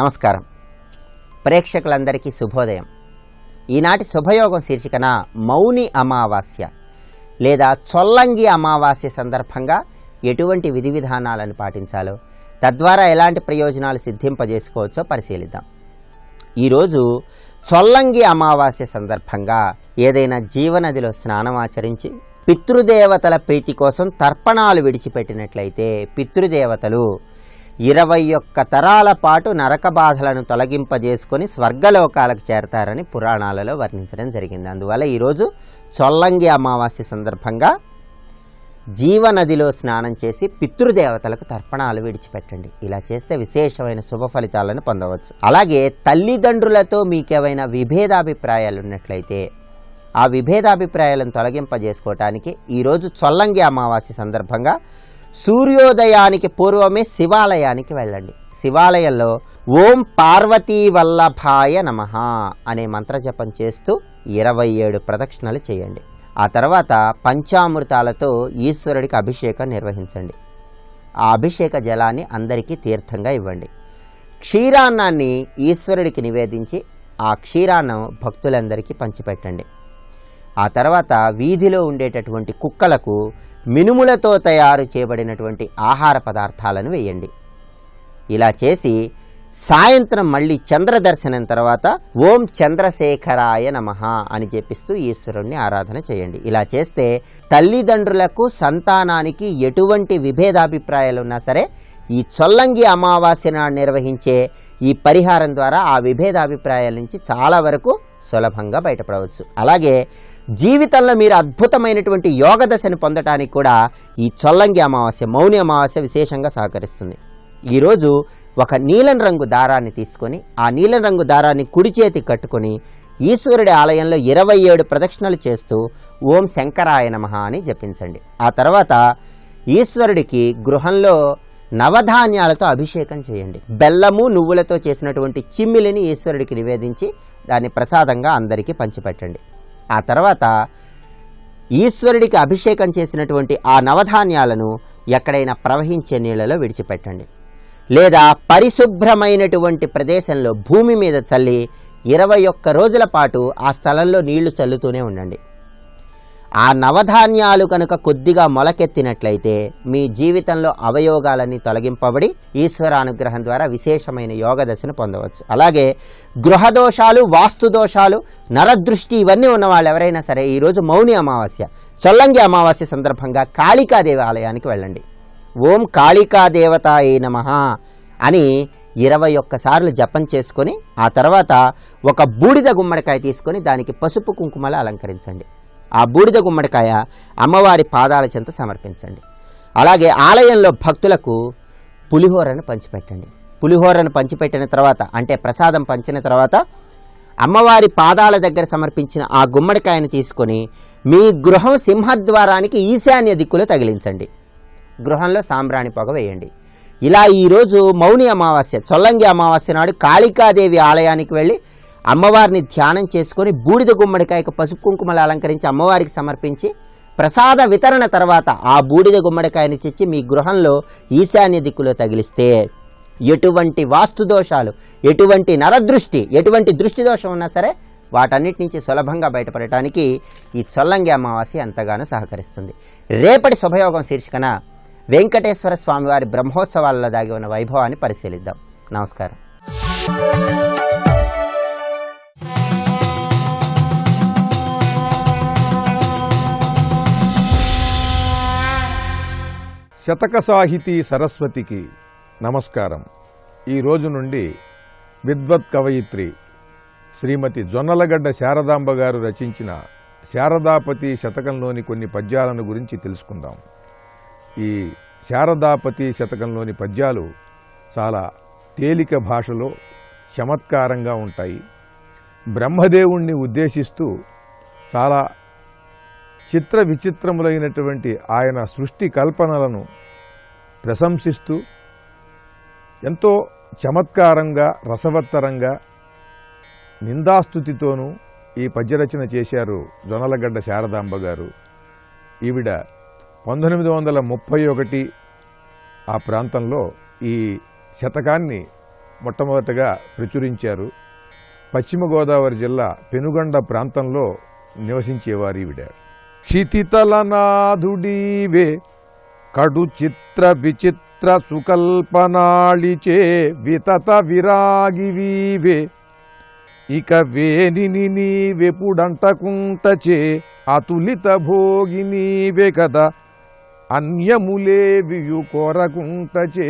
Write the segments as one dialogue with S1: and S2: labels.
S1: నమస్కారం. ప్రేక్షకులందరికీ శుభోదయం. ఈనాటి శుభయోగం శీర్షికన మౌని అమావాస్య లేదా చొల్లంగి అమావాస్య సందర్భంగా ఎటువంటి విధి విధానాలను పాటించాలో, తద్వారా ఎలాంటి ప్రయోజనాలు సిద్ధింపజేసుకోవచ్చో పరిశీలిద్దాం. ఈరోజు చొల్లంగి అమావాస్య సందర్భంగా ఏదైనా జీవనదిలో స్నానం ఆచరించి పితృదేవతల ప్రీతి కోసం తర్పణాలు విడిచిపెట్టినట్లయితే పితృదేవతలు 21 తరాల పాటు నరక బాధలను తొలగింపజేసుకొని స్వర్గలోకాలకు చేరతారని పురాణాలలో వర్ణించడం జరిగింది. అందువల్ల ఈరోజు చొల్లంగి అమావాస్య సందర్భంగా జీవనదిలో స్నానం చేసి పితృదేవతలకు తర్పణాలు విడిచిపెట్టండి. ఇలా చేస్తే విశేషమైన శుభ ఫలితాలను పొందవచ్చు. అలాగే తల్లిదండ్రులతో మీకేమైనా విభేదాభిప్రాయాలు ఉన్నట్లయితే ఆ విభేదాభిప్రాయాలను తొలగింపజేసుకోవటానికి ఈరోజు చొల్లంగి అమావాస్య సందర్భంగా సూర్యోదయానికి పూర్వమే శివాలయానికి వెళ్ళండి. శివాలయంలో ఓం పార్వతీ వల్లభాయ నమః అనే మంత్రజపం చేస్తూ 27 ప్రదక్షిణలు చేయండి. ఆ తర్వాత పంచామృతాలతో ఈశ్వరుడికి అభిషేకం నిర్వహించండి. ఆ అభిషేక జలాన్ని అందరికీ తీర్థంగా ఇవ్వండి. క్షీరాన్నాన్ని ఈశ్వరుడికి నివేదించి ఆ క్షీరాన్నం భక్తులందరికీ పంచిపెట్టండి. ఆ తర్వాత వీధిలో ఉండేటటువంటి కుక్కలకు మినుములతో తయారు చేయబడినటువంటి ఆహార పదార్థాలను వేయండి. ఇలా చేసి సాయంత్రం మళ్ళీ చంద్రదర్శనం తర్వాత ఓం చంద్రశేఖరాయ నమః అని జపిస్తూ ఈశ్వరుణ్ణి ఆరాధన చేయండి. ఇలా చేస్తే తల్లిదండ్రులకు సంతానానికి ఎటువంటి విభేదాభిప్రాయాలు ఉన్నా సరే ఈ చొల్లంగి అమావాస్య నాడు నిర్వహించే ఈ పరిహారం ద్వారా ఆ విభేదాభిప్రాయాల నుంచి చాలా వరకు సులభంగా బయటపడవచ్చు. అలాగే జీవితంలో మీరు అద్భుతమైనటువంటి యోగ దశను పొందటానికి కూడా ఈ చొల్లంగి అమావాస్య, మౌని అమావాస్య విశేషంగా సహకరిస్తుంది. ఈరోజు ఒక నీలం రంగు దారాన్ని తీసుకొని ఆ నీలం రంగు దారాన్ని కుడి చేతి కట్టుకొని ఈశ్వరుడి ఆలయంలో 27 ప్రదక్షిణలు చేస్తూ ఓం శంకరాయ నమః అని జపించండి. ఆ తర్వాత ఈశ్వరుడికి గృహంలో నవధాన్యాలతో అభిషేకం చేయండి. బెల్లము నువ్వులతో చేసినటువంటి చిమ్మిలిని ఈశ్వరుడికి నివేదించి దాన్ని ప్రసాదంగా అందరికీ పంచిపెట్టండి. ఆ తర్వాత ఈశ్వరుడికి అభిషేకం చేసినటువంటి ఆ నవధాన్యాలను ఎక్కడైనా ప్రవహించే నీళ్లలో విడిచిపెట్టండి. లేదా పరిశుభ్రమైనటువంటి ప్రదేశంలో భూమి మీద చల్లి 21 రోజుల పాటు ఆ స్థలంలో నీళ్లు చల్లుతూనే ఉండండి. ఆ నవధాన్యాలు కనుక కొద్దిగా మొలకెత్తినట్లయితే మీ జీవితంలో అవయోగాలన్నీ తొలగింపబడి ఈశ్వరానుగ్రహం ద్వారా విశేషమైన యోగ దశను పొందవచ్చు. అలాగే గృహదోషాలు, వాస్తు దోషాలు, నరదృష్టి ఇవన్నీ ఉన్న వాళ్ళు ఎవరైనా సరే ఈరోజు మౌని అమావాస్య, చొల్లంగి అమావాస్య సందర్భంగా కాళికాదేవి ఆలయానికి వెళ్ళండి. ఓం కాళికాదేవతాయే నమః అని 21 సార్లు జపం చేసుకొని ఆ తర్వాత ఒక బూడిద గుమ్మడికాయ తీసుకొని దానికి పసుపు కుంకుమలు అలంకరించండి. ఆ బూడిద గుమ్మడికాయ అమ్మవారి పాదాల చెంత సమర్పించండి. అలాగే ఆలయంలో భక్తులకు పులిహోరను పంచిపెట్టండి. పులిహోరను పంచిపెట్టిన తర్వాత అంటే ప్రసాదం పంచిన తర్వాత అమ్మవారి పాదాల దగ్గర సమర్పించిన ఆ గుమ్మడికాయను తీసుకొని మీ గృహం సింహద్వారానికి ఈశాన్య దిక్కులో తగిలించండి. గృహంలో సాంబ్రాణి పొగ వేయండి. ఇలా ఈరోజు మౌని అమావాస్య, చొల్లంగి అమావాస్య నాడు కాళికాదేవి ఆలయానికి వెళ్ళి అమ్మవారిని ధ్యానం చేసుకొని బూడిద గుమ్మడికాయకు పసుపు కుంకుమలు అలంకరించి అమ్మవారికి సమర్పించి ప్రసాద వితరణ తర్వాత ఆ బూడిద గుమ్మడికాయని తెచ్చి మీ గృహంలో ఈశాన్య దిక్కులో తగిలిస్తే ఎటువంటి వాస్తు దోషాలు, ఎటువంటి నరదృష్టి, ఎటువంటి దృష్టి దోషం ఉన్నా సరే వాటన్నిటి నుంచి సులభంగా బయటపడటానికి ఈ చొల్లంగి అమావాస్య ఎంతగానో సహకరిస్తుంది. రేపటి శుభయోగం శీర్షికన వెంకటేశ్వర స్వామివారి బ్రహ్మోత్సవాలలో దాగి ఉన్న వైభవాన్ని పరిశీలిద్దాం. నమస్కారం.
S2: శతక సాహితీ సరస్వతికి నమస్కారం. ఈ రోజు నుండి విద్వత్ కవయిత్రి శ్రీమతి జొన్నలగడ్డ శారదాంబ గారు రచించిన శారదాపతి శతకంలోని కొన్ని పద్యాలను గురించి తెలుసుకుందాం. ఈ శారదాపతి శతకంలోని పద్యాలు చాలా తేలిక భాషలో చమత్కారంగా ఉంటాయి. బ్రహ్మదేవుణ్ణి ఉద్దేశిస్తూ చాలా చిత్ర విచిత్రములైనటువంటి ఆయన సృష్టి కల్పనలను ప్రశంసిస్తూ ఎంతో చమత్కారంగా, రసవత్తరంగా నిందాస్తుతితోనూ ఈ పద్యరచన చేశారు జొన్నలగడ్డ శారదాంబ గారు. ఈవిడ 1931 ఆ ప్రాంతంలో ఈ శతకాన్ని మొట్టమొదటగా ప్రచురించారు. పశ్చిమ గోదావరి జిల్లా పెనుగొండ ప్రాంతంలో నివసించేవారు ఈవిడ. క్షితితలనాథుడీవే కడు చిత్ర విచిత్ర సుకల్పనాళిచే వితత విరాగివీవే ఇక వేణిని నీవెపుడంటకుంటచే అతులిత భోగి నీవే కదా అన్యములేవియు కోరకుంటచే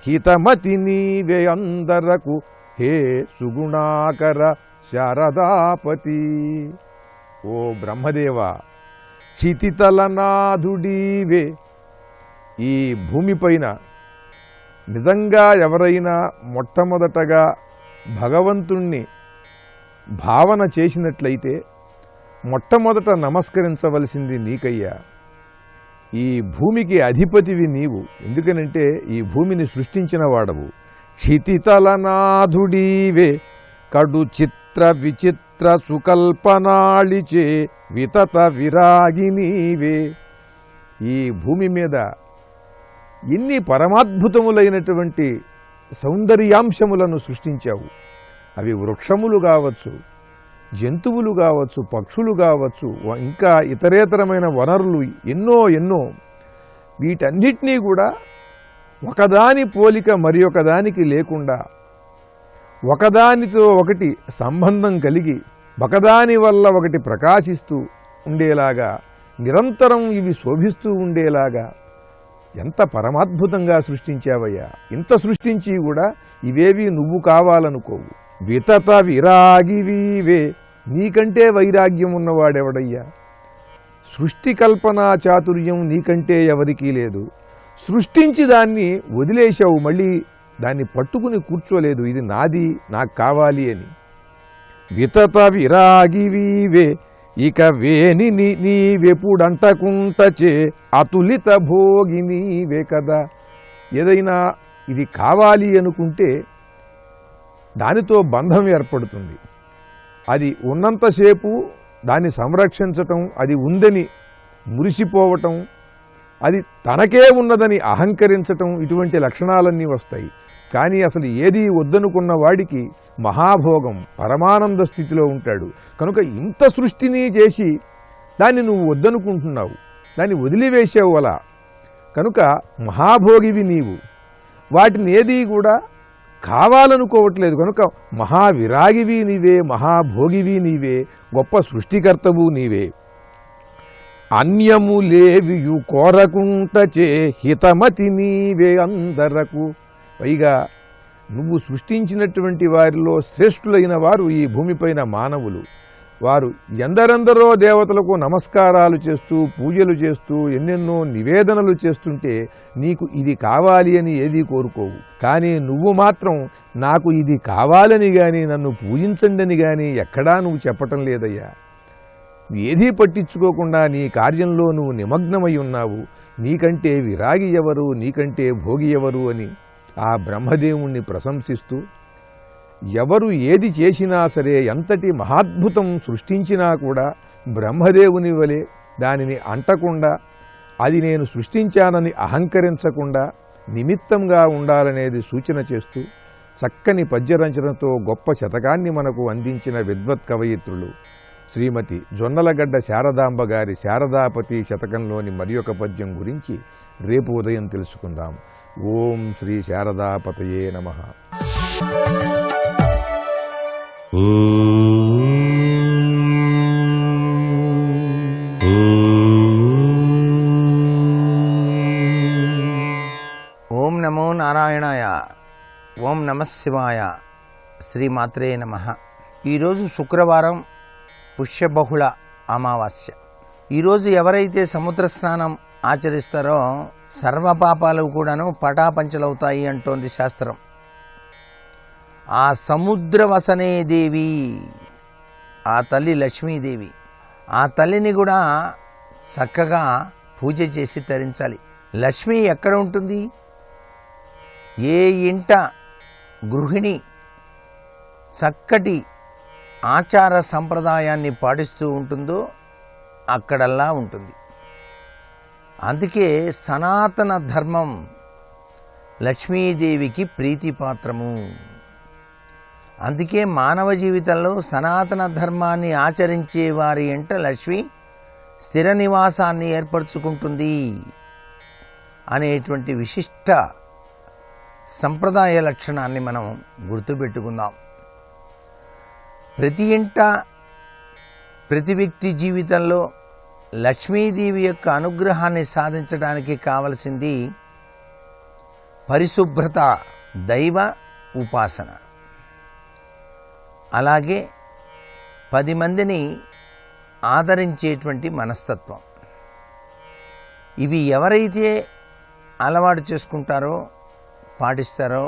S2: హితమతి నీవే అందరకు హే సుగుణాకర శారదాపతి. ఓ బ్రహ్మదేవ, క్షితితలనాథుడీవే, ఈ భూమిపైన నిజంగా ఎవరైనా మొట్టమొదటగా భగవంతుణ్ణి భావన చేసినట్లయితే మొట్టమొదట నమస్కరించవలసింది నీకయ్యా. ఈ భూమికి అధిపతివి నీవు, ఎందుకనంటే ఈ భూమిని సృష్టించిన వాడవు. క్షితితలనాథుడీవే కడు చిత్ర విచిత్ర సుకల్పనాళిచే వితత విరాగినీవే. ఈ భూమి మీద ఎన్ని పరమాద్భుతములైనటువంటి సౌందర్యాంశములను సృష్టించావు. అవి వృక్షములు కావచ్చు, జంతువులు కావచ్చు, పక్షులు కావచ్చు, ఇంకా ఇతరేతరమైన వనరులు ఎన్నో ఎన్నో. వీటన్నిటినీ కూడా ఒకదాని పోలిక మరి ఒకదానికి లేకుండా ఒకదానితో ఒకటి సంబంధం కలిగి ఒకదాని వల్ల ఒకటి ప్రకాశిస్తూ ఉండేలాగా నిరంతరం ఇవి శోభిస్తూ ఉండేలాగా ఎంత పరమాద్భుతంగా సృష్టించావయ్యా. ఇంత సృష్టించి కూడా ఇవేవి నువ్వు కావాలనుకోవు. వితత విరాగివీవే, నీకంటే వైరాగ్యం ఉన్నవాడెవడయ్యా. సృష్టి కల్పనా చాతుర్యం నీకంటే ఎవరికీ లేదు. సృష్టించి దాన్ని వదిలేశావు, మళ్ళీ దాన్ని పట్టుకుని కూర్చోలేదు, ఇది నాది, నాకు కావాలి అని. వితత విరాగివీవే ఇక వేని నీవెపుడంటకుంటచే అతులిత భోగి నీవే కదా. ఏదైనా ఇది కావాలి అనుకుంటే దానితో బంధం ఏర్పడుతుంది. అది ఉన్నంతసేపు దాన్ని సంరక్షించటం, అది ఉందని మురిసిపోవటం, అది తనకే ఉన్నదని అహంకరించటం, ఇటువంటి లక్షణాలన్నీ వస్తాయి. కానీ అసలు ఏదీ వద్దనుకున్న వాడికి మహాభోగం, పరమానంద స్థితిలో ఉంటాడు. కనుక ఇంత సృష్టిని చేసి దాన్ని నువ్వు వద్దనుకుంటున్నావు, దాన్ని వదిలివేసావు అలా. కనుక మహాభోగివి నీవు, వాటిని ఏదీ కూడా కావాలనుకోవట్లేదు. కనుక మహావిరాగివి నీవే, మహాభోగివి నీవే, గొప్ప సృష్టికర్తవు నీవే. అన్యములేవియు కోరకుంటచే హితమతి నీవే అందరకు. పైగా నువ్వు సృష్టించినటువంటి వారిలో శ్రేష్ఠులైన వారు ఈ భూమిపైన మానవులు. వారు ఎందరెందరో దేవతలకు నమస్కారాలు చేస్తూ, పూజలు చేస్తూ, ఎన్నెన్నో నివేదనలు చేస్తుంటే నీకు ఇది కావాలి అని ఏదీ కోరుకోవు. కానీ నువ్వు మాత్రం నాకు ఇది కావాలని కానీ, నన్ను పూజించండి కానీ ఎక్కడా నువ్వు చెప్పటం లేదయ్యా. ఏదీ పట్టించుకోకుండా నీ కార్యంలో నువ్వు నిమగ్నమై ఉన్నావు. నీకంటే విరాగి ఎవరు, నీకంటే భోగి ఎవరు అని ఆ బ్రహ్మదేవుణ్ణి ప్రశంసిస్తూ, ఎవరు ఏది చేసినా సరే, ఎంతటి మహాద్భుతం సృష్టించినా కూడా బ్రహ్మదేవుని వలె దానిని అంటకుండా, అది నేను సృష్టించానని అహంకరించకుండా నిమిత్తంగా ఉండాలనేది సూచన చేస్తూ చక్కని పద్యరచనతో గొప్ప శతకాన్ని మనకు అందించిన విద్వత్ కవయిత్రులు శ్రీమతి జొన్నలగడ్డ శారదాంబ గారి శారదాపతి శతకంలోని మరి ఒక పద్యం గురించి రేపు ఉదయం తెలుసుకుందాం. ఓం శ్రీ శారదాపతయే నమః.
S3: ఓం నమో నారాయణాయ. ఓం నమః శివాయ. శ్రీమాత్రే నమః. ఈరోజు శుక్రవారం, పుష్యబహుళ అమావాస్య. ఈరోజు ఎవరైతే సముద్ర స్నానం ఆచరిస్తారో సర్వపాపాలు కూడాను పటాపంచలవుతాయి అంటోంది శాస్త్రం. ఆ సముద్రవసనే దేవి, ఆ తల్లి లక్ష్మీదేవి, ఆ తల్లిని కూడా చక్కగా పూజ చేసి తరించాలి. లక్ష్మి ఎక్కడ ఉంటుంది? ఏ ఇంట గృహిణి చక్కటి ఆచార సంప్రదాయాన్ని పాటిస్తూ ఉంటుందో అక్కడల్లా ఉంటుంది. అందుకే సనాతన ధర్మం లక్ష్మీదేవికి ప్రీతిపాత్రము. అందుకే మానవ జీవితంలో సనాతన ధర్మాన్ని ఆచరించే వారి ఎంట లక్ష్మి స్థిర నివాసాన్ని ఏర్పరచుకుంటుంది అనేటువంటి విశిష్ట సంప్రదాయ లక్షణాన్ని మనం గుర్తుపెట్టుకుందాం. ప్రతి ఇంట ప్రతి వ్యక్తి జీవితంలో లక్ష్మీదేవి యొక్క అనుగ్రహాన్ని సాధించడానికి కావలసింది పరిశుభ్రత, దైవ ఉపాసన, అలాగే 10 మందిని ఆదరించేటువంటి మనస్తత్వం. ఇవి ఎవరైతే అలవాటు చేసుకుంటారో, పాటిస్తారో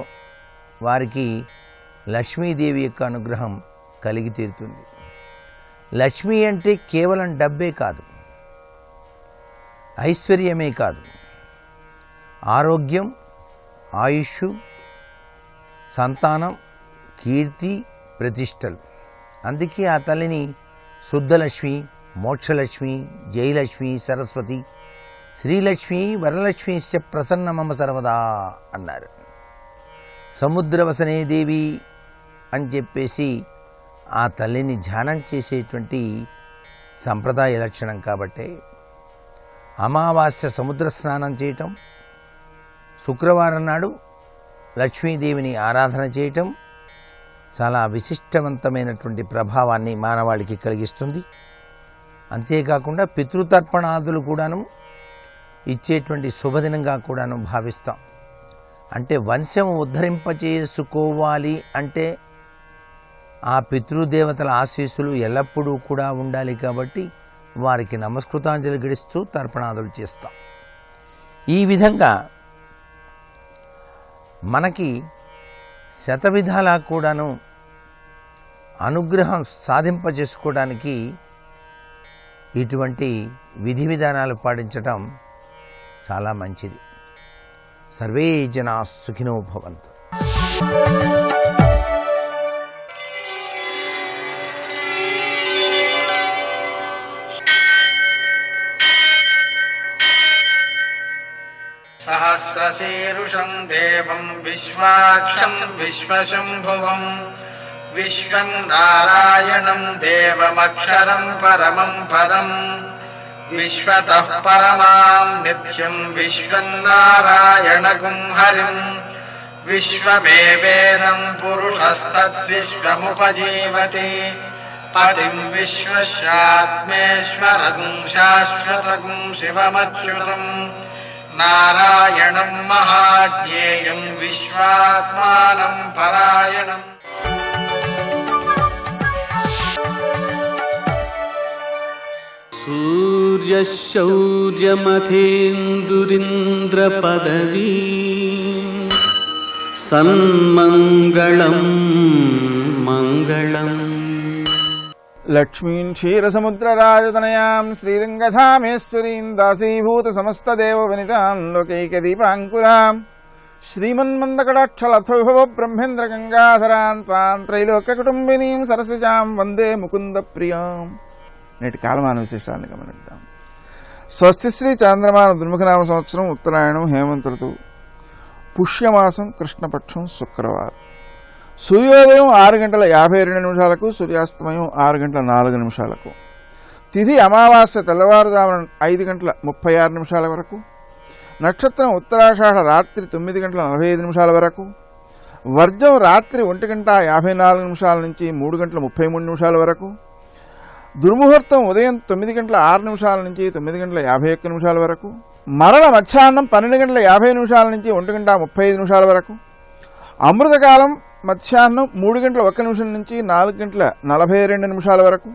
S3: వారికి లక్ష్మీదేవి యొక్క అనుగ్రహం కలిగి తీరుతుంది. లక్ష్మి అంటే కేవలం డబ్బే కాదు, ఐశ్వర్యమే కాదు, ఆరోగ్యం, ఆయుష్, సంతానం, కీర్తి, ప్రతిష్టలు. అందుకే ఆ తల్లిని శుద్ధలక్ష్మి, మోక్షలక్ష్మి, జయలక్ష్మి, సరస్వతి, శ్రీలక్ష్మి, వరలక్ష్మి ప్రసన్న మమ సర్వదా అన్నారు. సముద్రవసనే దేవి అని చెప్పేసి ఆ తల్లిని ధ్యానం చేసేటువంటి సంప్రదాయ లక్షణం. కాబట్టి అమావాస్య సముద్ర స్నానం చేయటం, శుక్రవారం నాడు లక్ష్మీదేవిని ఆరాధన చేయటం చాలా విశిష్టవంతమైనటువంటి ప్రభావాన్ని మానవాళికి కలిగిస్తుంది. అంతేకాకుండా పితృతర్పణాదులు కూడాను ఇచ్చేటువంటి శుభదినంగా కూడాను భావిస్తాం. అంటే వంశం ఉద్ధరింపచేసుకోవాలి అంటే ఆ పితృదేవతల ఆశీస్సులు ఎల్లప్పుడూ కూడా ఉండాలి. కాబట్టి వారికి నమస్కృతాంజలి గడిస్తూ తర్పణాదులు చేస్తాం. ఈ విధంగా మనకి శతవిధాలా కూడాను అనుగ్రహం సాధింపజేసుకోవడానికి ఇటువంటి విధి విధానాలు పాటించటం చాలా మంచిది. సర్వే జనా సుఖినో భవంతు.
S4: సహస్రశీరుషం దేవం విశ్వాక్షం విశ్వశంభువం విశ్వం నారాయణం దేవమక్షరం పరమం పదం విశ్వతః పరమాం నిత్యం విశ్వం నారాయణగుం హరిం విశ్వమేవేదం పురుషస్తద్విశ్వముపజీవతి పదిం విశ్వస్యాత్మేశ్వరం శాశ్వతం శివమచ్యుతం నారాయణం మహాజ్ఞేయం విశ్వాత్మానం పరాయణం.
S5: సూర్యశౌర్యమథేందురింద్రపదవీ సన్మంగళం మంగళం.
S6: లక్ష్మీం క్షీరసముద్రరాజతనయాం శ్రీరంగధామేశ్వరీం దాసీభూత సమస్తదేవవనితాం లోకైకదీపాంకురాం శ్రీమన్మందకటాక్షలబ్ధవిభవ బ్రహ్మేంద్ర గంగాధరాం త్వాం త్రైలోక్యకుటుంబినీం సరసిజాం వందే ముకుంద ప్రియాం. నేటి కాలమాన విశేషాన్ని గమనిద్దాం. స్వస్తి శ్రీ చాంద్రమాన దుర్ముఖనామ సంవత్సరం ఉత్తరాయణం హేమంత ఋతువు, పుష్యమాసం, కృష్ణపక్షం, శుక్రవారం. సూర్యోదయం 6:52, సూర్యాస్తమయం 6:04. తిథి అమావాస్య తెల్లవారుజామున 5:36 వరకు. నక్షత్రం ఉత్తరాషాఢ రాత్రి 9:45 వరకు. వర్జం రాత్రి 1:54 నుంచి 3:33 వరకు. దుర్ముహూర్తం ఉదయం 9:06 నుంచి 9:51 వరకు. మరణ మధ్యాహ్నం 12:50 నుంచి 1:35 వరకు. అమృతకాలం మధ్యాహ్నం 3:01 నుంచి 4:42 వరకు.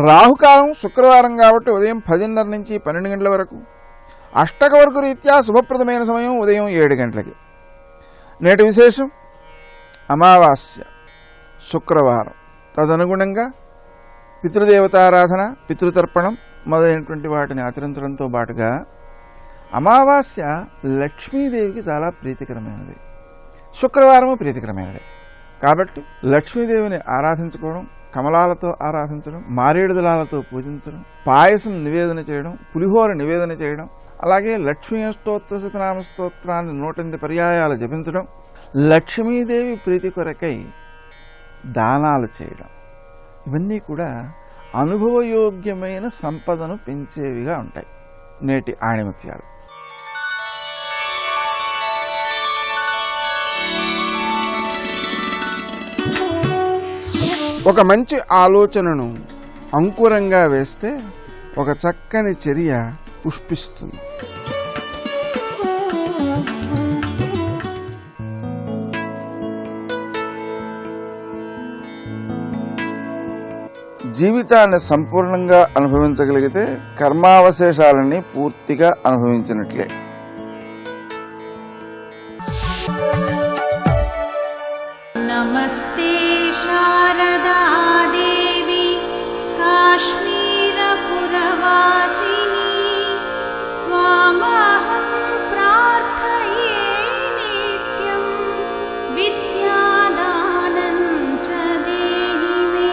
S6: రాహుకాలం శుక్రవారం కాబట్టి ఉదయం 10:30 నుంచి 12 గంటల వరకు. అష్టక వరకు రీత్యా శుభప్రదమైన సమయం ఉదయం 7 గంటలకి. నేటి విశేషం అమావాస్య, శుక్రవారం. తదనుగుణంగా పితృదేవతారాధన, పితృతర్పణం మొదలైనటువంటి వాటిని ఆచరించడంతో పాటుగా అమావాస్య లక్ష్మీదేవికి చాలా ప్రీతికరమైనది, శుక్రవారము ప్రీతికరమైనది. కాబట్టి లక్ష్మీదేవిని ఆరాధించుకోవడం, కమలాలతో ఆరాధించడం, మారేడు దళాలతో పూజించడం, పాయసం నివేదన చేయడం, పులిహోర నివేదన చేయడం, అలాగే లక్ష్మీ అష్టోత్తర శతనామ స్తోత్రాన్ని 108 పర్యాయాలు జపించడం, లక్ష్మీదేవి ప్రీతి కొరకై దానాలు చేయడం, ఇవన్నీ కూడా అనుభవయోగ్యమైన సంపదను పెంచేవిగా ఉంటాయి నేటి ఆణిముత్యాలు. ఒక మంచి ఆలోచనను అంకురంగా వేస్తే ఒక చక్కని చర్య పుష్పిస్తుంది. జీవితాన్ని సంపూర్ణంగా అనుభవించగలిగితే కర్మావశేషాలని పూర్తిగా అనుభవించినట్లే.
S7: నమస్తే శారదా దేవి కాశ్మీరపురవాసిని త్వామహం ప్రార్థయే నిత్యం విద్యాదానం చ దేహి మే.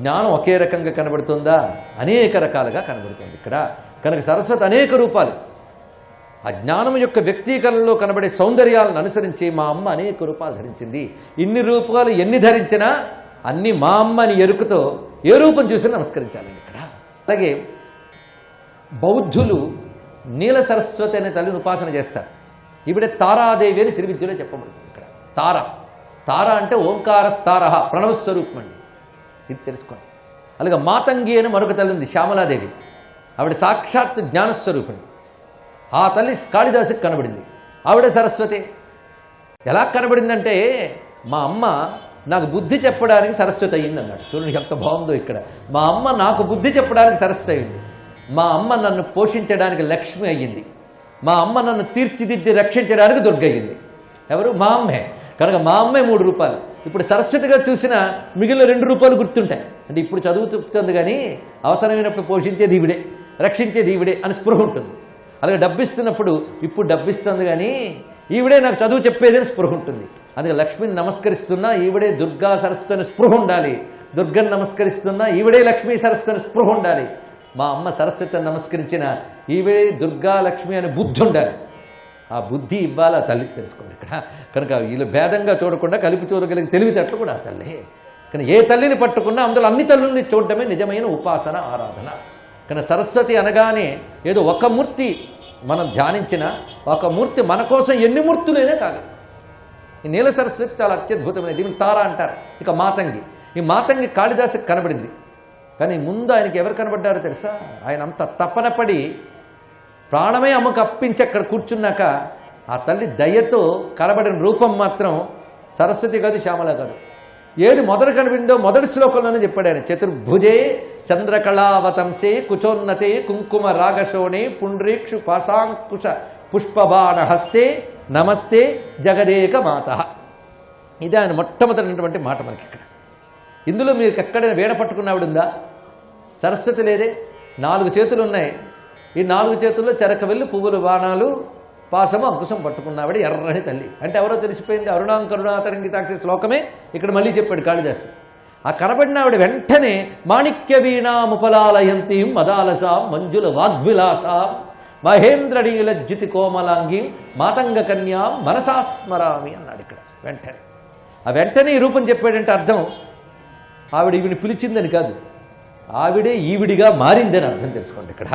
S8: జ్ఞానం ఒకే రకంగా కనబడుతుందా? అనేక రకాలుగా కనబడుతుంది ఇక్కడ. కనుక సరస్వతి అనేక రూపాలు. ఆ జ్ఞానం యొక్క వ్యక్తీకరణలో కనబడే సౌందర్యాలను అనుసరించి మా అమ్మ అనేక రూపాలు ధరించింది. ఇన్ని రూపాలు ఎన్ని ధరించినా అన్ని మా అమ్మ అని ఎరుకుతో ఏ రూపం చూసి నమస్కరించాలండి ఇక్కడ. అలాగే బౌద్ధులు నీల సరస్వతి అనే తల్లిని ఉపాసన చేస్తారు. ఇవిడే తారాదేవి అని శ్రీ విద్యలో చెప్పబడుతుంది ఇక్కడ. తార అంటే ఓంకార స్థార ప్రణవస్వరూపం అండి, ఇది తెలుసుకోండి. అలాగే మాతంగి అని మరొక తల్లి ఉంది, శ్యామలాదేవి. ఆవిడ సాక్షాత్ జ్ఞానస్వరూపిణి. ఆ తల్లి కాళిదాసుకి కనబడింది, ఆవిడ సరస్వతి. ఎలా కనబడిందంటే మా అమ్మ నాకు బుద్ధి చెప్పడానికి సరస్వతి అయ్యింది అన్నాడు. చూడండి ఎంత బాగుందో ఇక్కడ. మా అమ్మ నాకు బుద్ధి చెప్పడానికి సరస్వతి అయింది. మా అమ్మ నన్ను పోషించడానికి లక్ష్మి అయ్యింది. మా అమ్మ నన్ను తీర్చిదిద్ది రక్షించడానికి దుర్గ అయ్యింది. ఎవరు? మా అమ్మే. కనుక మా అమ్మే 3 రూపాలు. ఇప్పుడు సరస్వతిగా చూసిన మిగిలిన 2 రూపాలు గుర్తుంటాయి. అంటే ఇప్పుడు చదువుతుంది కానీ అవసరమైనప్పుడు పోషించేది ఈవిడే, రక్షించేది ఈవిడే అని స్పృహ ఉంటుంది. అలాగే డబ్బిస్తున్నప్పుడు ఇప్పుడు డబ్బిస్తుంది కానీ ఈవిడే నాకు చదువు చెప్పేదని స్పృహ ఉంటుంది. అందుకే లక్ష్మిని నమస్కరిస్తున్నా ఈవిడే దుర్గా సరస్వతి అని స్పృహ ఉండాలి. దుర్గని నమస్కరిస్తున్నా ఈవిడే లక్ష్మీ సరస్వతి అని స్పృహ ఉండాలి. మా అమ్మ సరస్వతిని నమస్కరించిన ఈవిడే దుర్గా లక్ష్మి అని బుద్ధి ఉండాలి. ఆ బుద్ధి ఇవ్వాలి ఆ తల్లికి, తెలుసుకోండి ఇక్కడ. కనుక వీళ్ళు భేదంగా చూడకుండా కలిపి చూడగలిగిన తెలివితేటలు కూడా ఆ తల్లి. కానీ ఏ తల్లిని పట్టుకున్నా అందులో అన్ని తల్లుల్ని చూడటమే నిజమైన ఉపాసన, ఆరాధన. కానీ సరస్వతి అనగానే ఏదో ఒక మూర్తి మనం ధ్యానించిన ఒక మూర్తి మన కోసం ఎన్ని మూర్తులైనా కాగలదు. ఈ నీల సరస్వతి చాలా అత్యద్భుతమైనది. దీనికి తార అంటారు. ఇక మాతంగి, ఈ మాతంగి కాళిదాసుకి కనబడింది. కానీ ముందు ఆయనకి ఎవరు కనబడ్డారో తెలుసా? ఆయన అంత తపన పడి ప్రాణమే అమ్మకు అప్పించి అక్కడ కూర్చున్నాక ఆ తల్లి దయతో కనబడిన రూపం మాత్రం సరస్వతి కాదు, శ్యామల కాదు. ఏది మొదలు కనబడిందో మొదటి శ్లోకంలోనే చెప్పాడు ఆయన. చతుర్భుజే చంద్రకళావతంసే కుచోన్నతే కుంకుమ రాగశోణే పుండ్రీక్షు పాశాంకుశ పుష్పబాణ హస్తే నమస్తే జగదేక మాత. ఇది ఆయన మొట్టమొదటినటువంటి మాట మనకి ఇక్కడ. ఇందులో మీకు ఎక్కడైనా వీణ పట్టుకున్నావిడుందా? సరస్వతి లేదే. 4 చేతులు ఉన్నాయి. ఈ 4 చేతుల్లో చెరకవెల్లి పువ్వులు బాణాలు పాశము అంకుశం పట్టుకున్నావిడ ఎర్రని తల్లి. అంటే ఎవరో తెలిసిపోయింది. అరుణాం కరుణాతరంగితాక్షి శ్లోకమే ఇక్కడ మళ్ళీ చెప్పాడు కాళిదాసు. ఆ కనబడిన ఆవిడ వెంటనే మాణిక్య వీణాముపలాలయంతీం మదాలసాం మంజుల వాగ్విలాసాం మహేంద్రనీలజ్యుతి కోమలాంగీం మాతంగ కన్యాం మనసాస్మరామి అన్నాడు ఇక్కడ. వెంటనే ఆ వెంటనే ఈ రూపం చెప్పాడంటే అర్థం ఆవిడ ఈవిని పిలిచిందని కాదు, ఆవిడే ఈవిడిగా మారిందని అర్థం చేసుకోండి ఇక్కడ.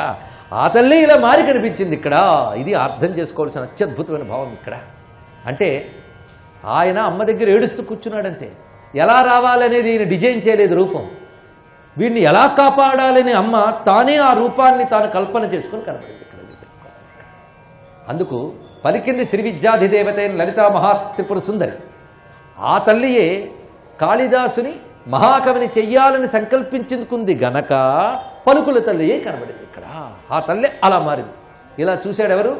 S8: ఆ తల్లి ఇలా మారి కనిపించింది ఇక్కడ. ఇది అర్థం చేసుకోవాల్సిన అత్యద్భుతమైన భావం ఇక్కడ. అంటే ఆయన అమ్మ దగ్గర ఏడుస్తూ కూర్చున్నాడంతే. ఎలా రావాలనేది ఈయన డిజైన్ చేయలేదు రూపం. వీడిని ఎలా కాపాడాలని అమ్మ తానే ఆ రూపాన్ని తాను కల్పన చేసుకుని కనబడింది ఇక్కడ. అందుకు పలికింది శ్రీ విద్యాధిదేవత అయిన లలితా మహాత్రిపుర సుందరి. ఆ తల్లియే కాళిదాసుని మహాకవిని చెయ్యాలని సంకల్పించుకుంది గనక పలుకుల తల్లియే కనబడింది ఇక్కడ. ఆ తల్లి అలా మారింది. ఇలా చూశాడు ఎవరు?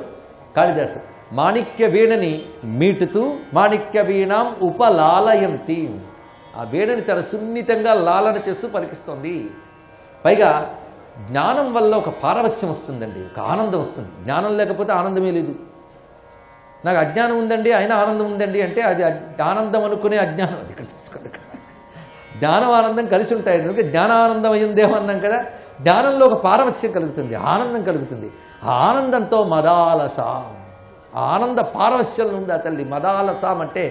S8: కాళిదాసు. మాణిక్య వీణని మీటుతూ మాణిక్య వీణాం ఉపలాలయంతి. ఆ వీణని చాలా సున్నితంగా లాలన చేస్తూ పలికిస్తోంది. పైగా జ్ఞానం వల్ల ఒక పారవశ్యం వస్తుందండి, ఒక ఆనందం వస్తుంది. జ్ఞానం లేకపోతే ఆనందమే లేదు. నాకు అజ్ఞానం ఉందండి అయినా ఆనందం ఉందండి అంటే అది ఆనందం అనుకునే అజ్ఞానం. అది ఇక్కడ చూసుకోండి. జ్ఞానం ఆనందం కలిసి ఉంటాయి. ఎందుకంటే జ్ఞానానందం అయ్యిందేమో అన్నాం కదా. జ్ఞానంలో ఒక పారవస్యం కలుగుతుంది, ఆనందం కలుగుతుంది. ఆ ఆనందంతో మదాలసాం, ఆనంద పారవస్యం ఉంది ఆ తల్లి. మదాలసాం అంటే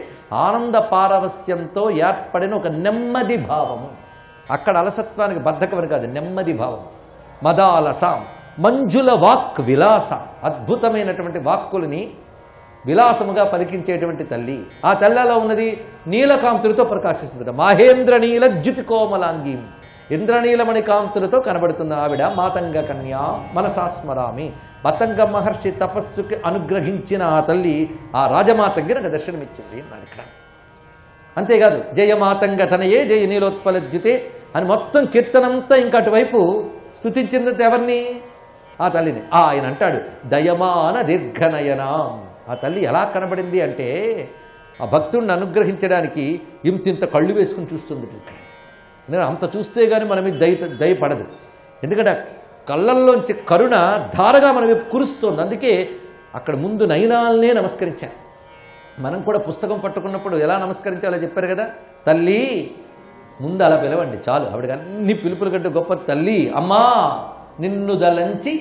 S8: ఆనంద పారవస్యంతో ఏర్పడిన ఒక నెమ్మది భావము. అక్కడ అలసత్వానికి బద్ధకమని కాదు, నెమ్మది భావం. మదాలసాం మంజుల వాక్ విలాస, అద్భుతమైనటువంటి వాక్కులని విలాసముగా పలికించేటువంటి తల్లి. ఆ తల్లిలో ఉన్నది నీలకాంతులతో ప్రకాశిస్తుంది. మహేంద్ర నీల జ్యుతి కోమలాంగి, ఇంద్రనీలమణి కాంతులతో కనబడుతుంది ఆవిడ. మాతంగ కన్యా మనసాస్మరామి, పతంగ మహర్షి తపస్సుకి అనుగ్రహించిన ఆ తల్లి ఆ రాజమాతంగి నాకు దర్శనమిచ్చింది అన్నాడు ఇక్కడ. అంతేకాదు జయమాతంగ తనయే జయ నీలోత్పల జ్యుతే అని మొత్తం కీర్తనంతా ఇంకా అటువైపు స్తుతించిందంటే ఎవరిని? ఆ తల్లిని. ఆయన అంటాడు దయమాన దీర్ఘనయనాం. ఆ తల్లి ఎలా కనబడింది అంటే ఆ భక్తుడిని అనుగ్రహించడానికి ఇంతింత కళ్ళు వేసుకుని చూస్తుంది ఇక్కడ. నేను అంత చూస్తే కానీ మన మీద దయపడదు. ఎందుకంటే కళ్ళల్లోంచి కరుణ ధారగా మన వైపు కురుస్తోంది. అందుకే అక్కడ ముందు నయనాలనే నమస్కరించారు. మనం కూడా పుస్తకం పట్టుకున్నప్పుడు ఎలా నమస్కరించాలో చెప్పారు కదా. తల్లి ముందు అలా పిలవండి చాలు. ఆవిడకి అన్ని పిలుపుల కంటే గొప్ప తల్లి. అమ్మా నిన్ను దలంచి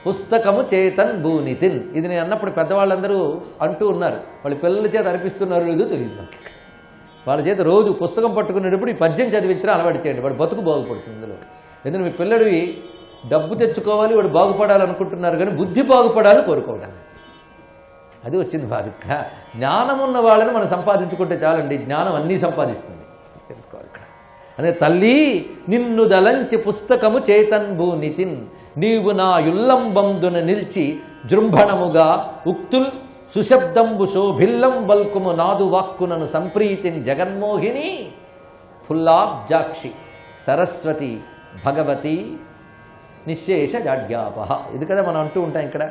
S8: పుస్తకము చేతన్ భూనితిన్. ఇది నేను అన్నప్పుడు పెద్దవాళ్ళందరూ అంటూ ఉన్నారు, వాళ్ళ పిల్లల చేత అనిపిస్తున్నారు లేదో తెలియదు మనకి. వాళ్ళ చేత రోజు పుస్తకం పట్టుకునేటప్పుడు ఈ పద్యం చదివించడం అలవాటు చేయండి, వాడు బతుకు బాగుపడుతుంది ఇందులో. ఎందుకంటే మీ పిల్లడివి డబ్బు తెచ్చుకోవాలి, వాడు బాగుపడాలనుకుంటున్నారు కానీ బుద్ధి బాగుపడాలని కోరుకోవడం. అది వచ్చింది బాధ. ఇక్కడ జ్ఞానం ఉన్న వాళ్ళని మనం సంపాదించుకుంటే చాలండి, జ్ఞానం అన్నీ సంపాదిస్తుంది. తెలుసుకోవాలి ఇక్కడ. అదే తల్లి నిన్ను దలంచి పుస్తకము చేతన్భూనితిన్, నీవు నా యుల్లంబందున నిల్చి జృంభణముగా ఉక్తుల్ సుశబ్దంబు శోభిల్లం బల్కుము నాదు వాక్కునను సంప్రీతిని జగన్మోహిని ఫుల్లాబ్జాక్షి సరస్వతి భగవతి నిశేష జాడ్యాపహ. ఇది కదా మనం అంటూ ఉంటాం ఇక్కడ.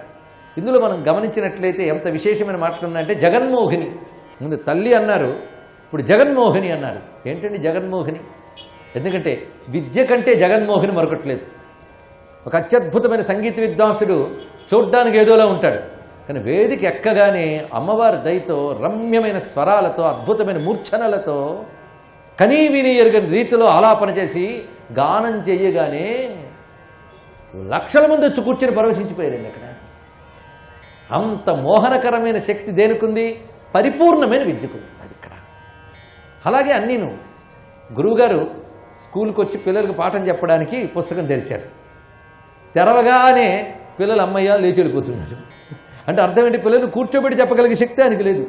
S8: ఇందులో మనం గమనించినట్లయితే ఎంత విశేషమైన మాట్లాడున్నాయంటే జగన్మోహిని. ముందు తల్లి అన్నారు, ఇప్పుడు జగన్మోహిని అన్నారు. ఏంటండి జగన్మోహిని? ఎందుకంటే విద్య కంటే జగన్మోహిని మరొకట్లేదు. ఒక అత్యద్భుతమైన సంగీత విద్వాంసుడు చూడ్డానికి ఏదోలా ఉంటాడు, కానీ వేదిక ఎక్కగానే అమ్మవారి దయతో రమ్యమైన స్వరాలతో అద్భుతమైన మూర్ఛనలతో కనీ విని ఎరుగని రీతిలో ఆలాపన చేసి గానం చేయగానే లక్షల మంది వచ్చి కూర్చొని పరవశించిపోయారండి అక్కడ. అంత మోహనకరమైన శక్తి దేనికుంది? పరిపూర్ణమైన విద్యకుంది అది ఇక్కడ. అలాగే అన్నీను గురువుగారు స్కూల్కి వచ్చి పిల్లలకు పాఠం చెప్పడానికి పుస్తకం తెరిచారు. తెరవగానే పిల్లలు అమ్మయ్య లేచి వెళ్ళిపోతున్నారు. అంటే అర్థం ఏంటి? పిల్లలు కూర్చోబెట్టి చెప్పగలిగే శక్తి ఆయనకి లేదు.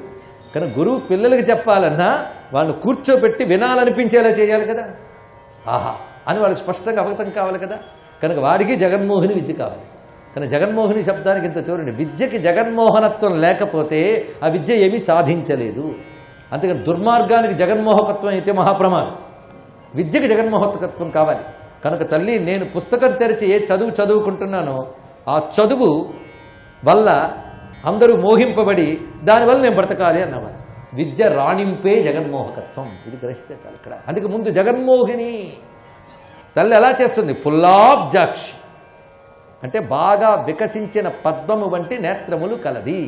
S8: కానీ గురువు పిల్లలకి చెప్పాలన్నా వాళ్ళు కూర్చోబెట్టి వినాలనిపించేలా చేయాలి కదా. ఆహా అని వాళ్ళకి స్పష్టంగా అవగతం కావాలి కదా. కనుక వాడికి జగన్మోహిని విద్య కావాలి. కానీ జగన్మోహిని శబ్దానికి ఇంత చూడండి, విద్యకి జగన్మోహనత్వం లేకపోతే ఆ విద్య ఏమీ సాధించలేదు. అందుకని దుర్మార్గానికి జగన్మోహకత్వం అయితే మహాప్రమాదం. విద్యకి జగన్మోహకత్వం కావాలి. కనుక తల్లి నేను పుస్తకం తెరిచి ఏ చదువు చదువుకుంటున్నానో ఆ చదువు వల్ల అందరూ మోహింపబడి దానివల్ల నేను బ్రతకాలి అన్నవారు. విద్య రాణింపే జగన్మోహకత్వం. ఇది గ్రహిస్తే చాలు ఇక్కడ. అందుకే ముందు జగన్మోహిని తల్లి ఎలా చేస్తుంది? ఫుల్లాబ్జాక్షి అంటే బాగా వికసించిన పద్మము వంటి నేత్రములు కలది.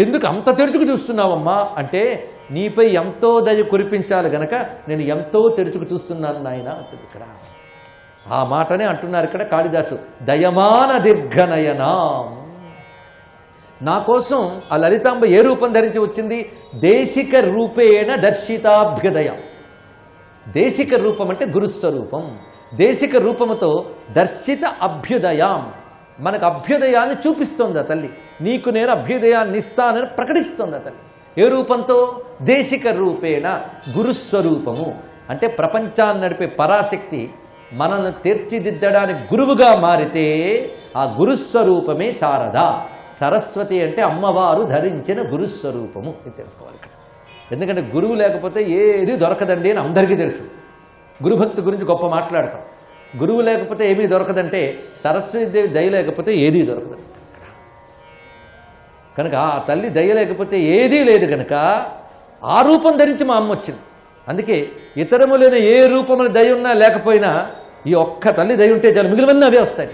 S8: ఎందుకు అంత తెరుచుకు చూస్తున్నావమ్మా అంటే నీపై ఎంతో దయ కురిపించాలి గనక నేను ఎంతో తెరుచుకు చూస్తున్నాను నాయన అంటుంది ఇక్కడ. ఆ మాటనే అంటున్నారు ఇక్కడ కాళిదాసు, దయమాన దీర్ఘనయనాం. నా కోసం ఆ లలితాంబ ఏ రూపం ధరించి వచ్చింది? దేశిక రూపేణ దర్శితాభ్యుదయం. దేశిక రూపం అంటే గురుస్వరూపం. దేశిక రూపముతో దర్శిత అభ్యుదయం, మనకు అభ్యుదయాన్ని చూపిస్తోంది ఆ తల్లి. నీకు నేను అభ్యుదయాన్ని ఇస్తానని ప్రకటిస్తోంది ఆ తల్లి. ఏ రూపంతో? దేశిక రూపేణ గురుస్వరూపము. అంటే ప్రపంచాన్ని నడిపే పరాశక్తి మనల్ని తీర్చిదిద్దడానికి గురువుగా మారితే ఆ గురుస్వరూపమే శారద. సరస్వతి అంటే అమ్మవారు ధరించిన గురుస్వరూపము. ఇది తెలుసుకోవాలి ఇక్కడ. ఎందుకంటే గురువు లేకపోతే ఏది దొరకదండి అని అందరికీ తెలుసు. గురుభక్తి గురించి గొప్ప మాట్లాడతాం. గురువు లేకపోతే ఏమీ దొరకదంటే సరస్వతీదేవి దయ లేకపోతే ఏదీ దొరకదు. కనుక ఆ తల్లి దయ లేకపోతే ఏదీ లేదు కనుక ఆ రూపం ధరించి మా అమ్మ వచ్చింది. అందుకే ఇతరములైన ఏ రూపమున దయ ఉన్నా లేకపోయినా ఈ ఒక్క తల్లి దయ ఉంటే చాలు, మిగిలినవన్నీ అవే వస్తాయి.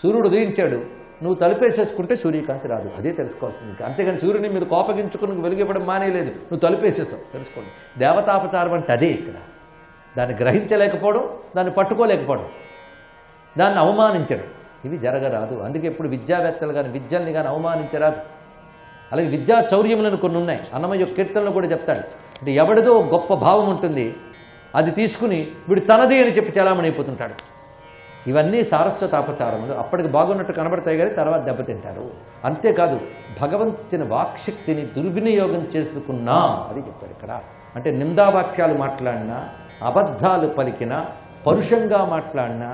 S8: సూర్యుడు ఉదయించాడు, నువ్వు తలుపేసేసుకుంటే సూర్యకాంతి రాదు. అదే తెలుసుకోవాల్సింది. ఇంకా అంతేగాని సూర్యుని మీద కోపగించుకుని వెలుగివ్వడం మానేయలేదు. నువ్వు తలుపేసేసావు, తెలుసుకోండి. దేవతాపచారం అంటే అదే. ఇక్కడ దాన్ని గ్రహించలేకపోవడం, దాన్ని పట్టుకోలేకపోవడం, దాన్ని అవమానించడం, ఇవి జరగరాదు. అందుకే ఎప్పుడు విద్యావేత్తలు కానీ విద్యల్ని కానీ అవమానించరాదు. అలాగే విద్యా చౌర్యములను కొన్ని ఉన్నాయి. అన్నమయ్య కీర్తనలో కూడా చెప్తాడు. అంటే ఎవడిదో గొప్ప భావం ఉంటుంది, అది తీసుకుని వీడు తనది అని చెప్పి చలామణి అయిపోతుంటాడు. ఇవన్నీ సారస్వతాపచారములు. అప్పటికి బాగున్నట్టు కనబడతాయి కానీ తర్వాత దెబ్బతింటారు. అంతేకాదు భగవంతుని వాక్శక్తిని దుర్వినియోగం చేసుకున్నా అది చెప్పాడు ఇక్కడ. అంటే నిందావాక్యాలు మాట్లాడినా, అబద్ధాలు పలికినా, పరుషంగా మాట్లాడినా,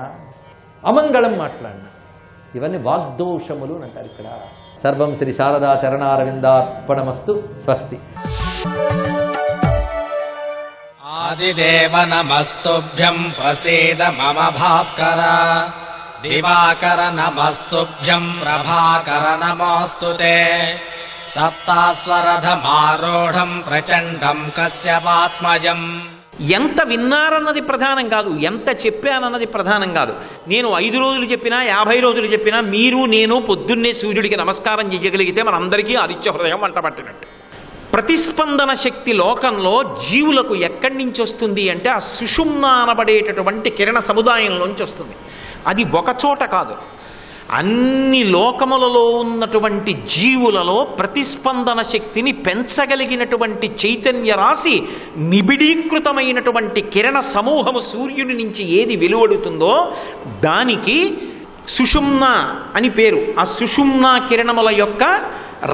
S8: అమంగళం మాట్లాడినా ఇవన్నీ వాగ్దోషములు అని అంటారు ఇక్కడ. సర్వం శ్రీ శారదా చరణారవిందార్పణమస్తు. స్వస్తి.
S4: ఆదిదేవ నమస్తుభ్యం ప్రసీద మమ భాస్కర దివాకర నమస్తుభ్యం ప్రభాకర నమోస్తుతే సప్తాస్వరథమారూఢం ప్రచండం కశ్యపాత్మజం.
S9: ఎంత విన్నారన్నది ప్రధానం కాదు, ఎంత చెప్పానన్నది ప్రధానం కాదు. నేను 5 రోజులు చెప్పినా 50 రోజులు చెప్పినా మీరు నేను పొద్దున్నే సూర్యుడికి నమస్కారం చేయగలిగితే మనందరికీ ఆదిత్య హృదయం వంటపట్టినట్టు. ప్రతిస్పందన శక్తి లోకంలో జీవులకు ఎక్కడి నుంచి వస్తుంది అంటే ఆ సుషుమ్న అనబడేటటువంటి కిరణ సముదాయంలోంచి వస్తుంది. అది ఒకచోట కాదు, అన్ని లోకములలో ఉన్నటువంటి జీవులలో ప్రతిస్పందన శక్తిని పెంచగలిగినటువంటి చైతన్య రాశి నిబిడీకృతమైనటువంటి కిరణ సమూహము సూర్యుడి నుంచి ఏది వెలువడుతుందో దానికి సుషుమ్న అని పేరు. ఆ సుషుమ్న కిరణముల యొక్క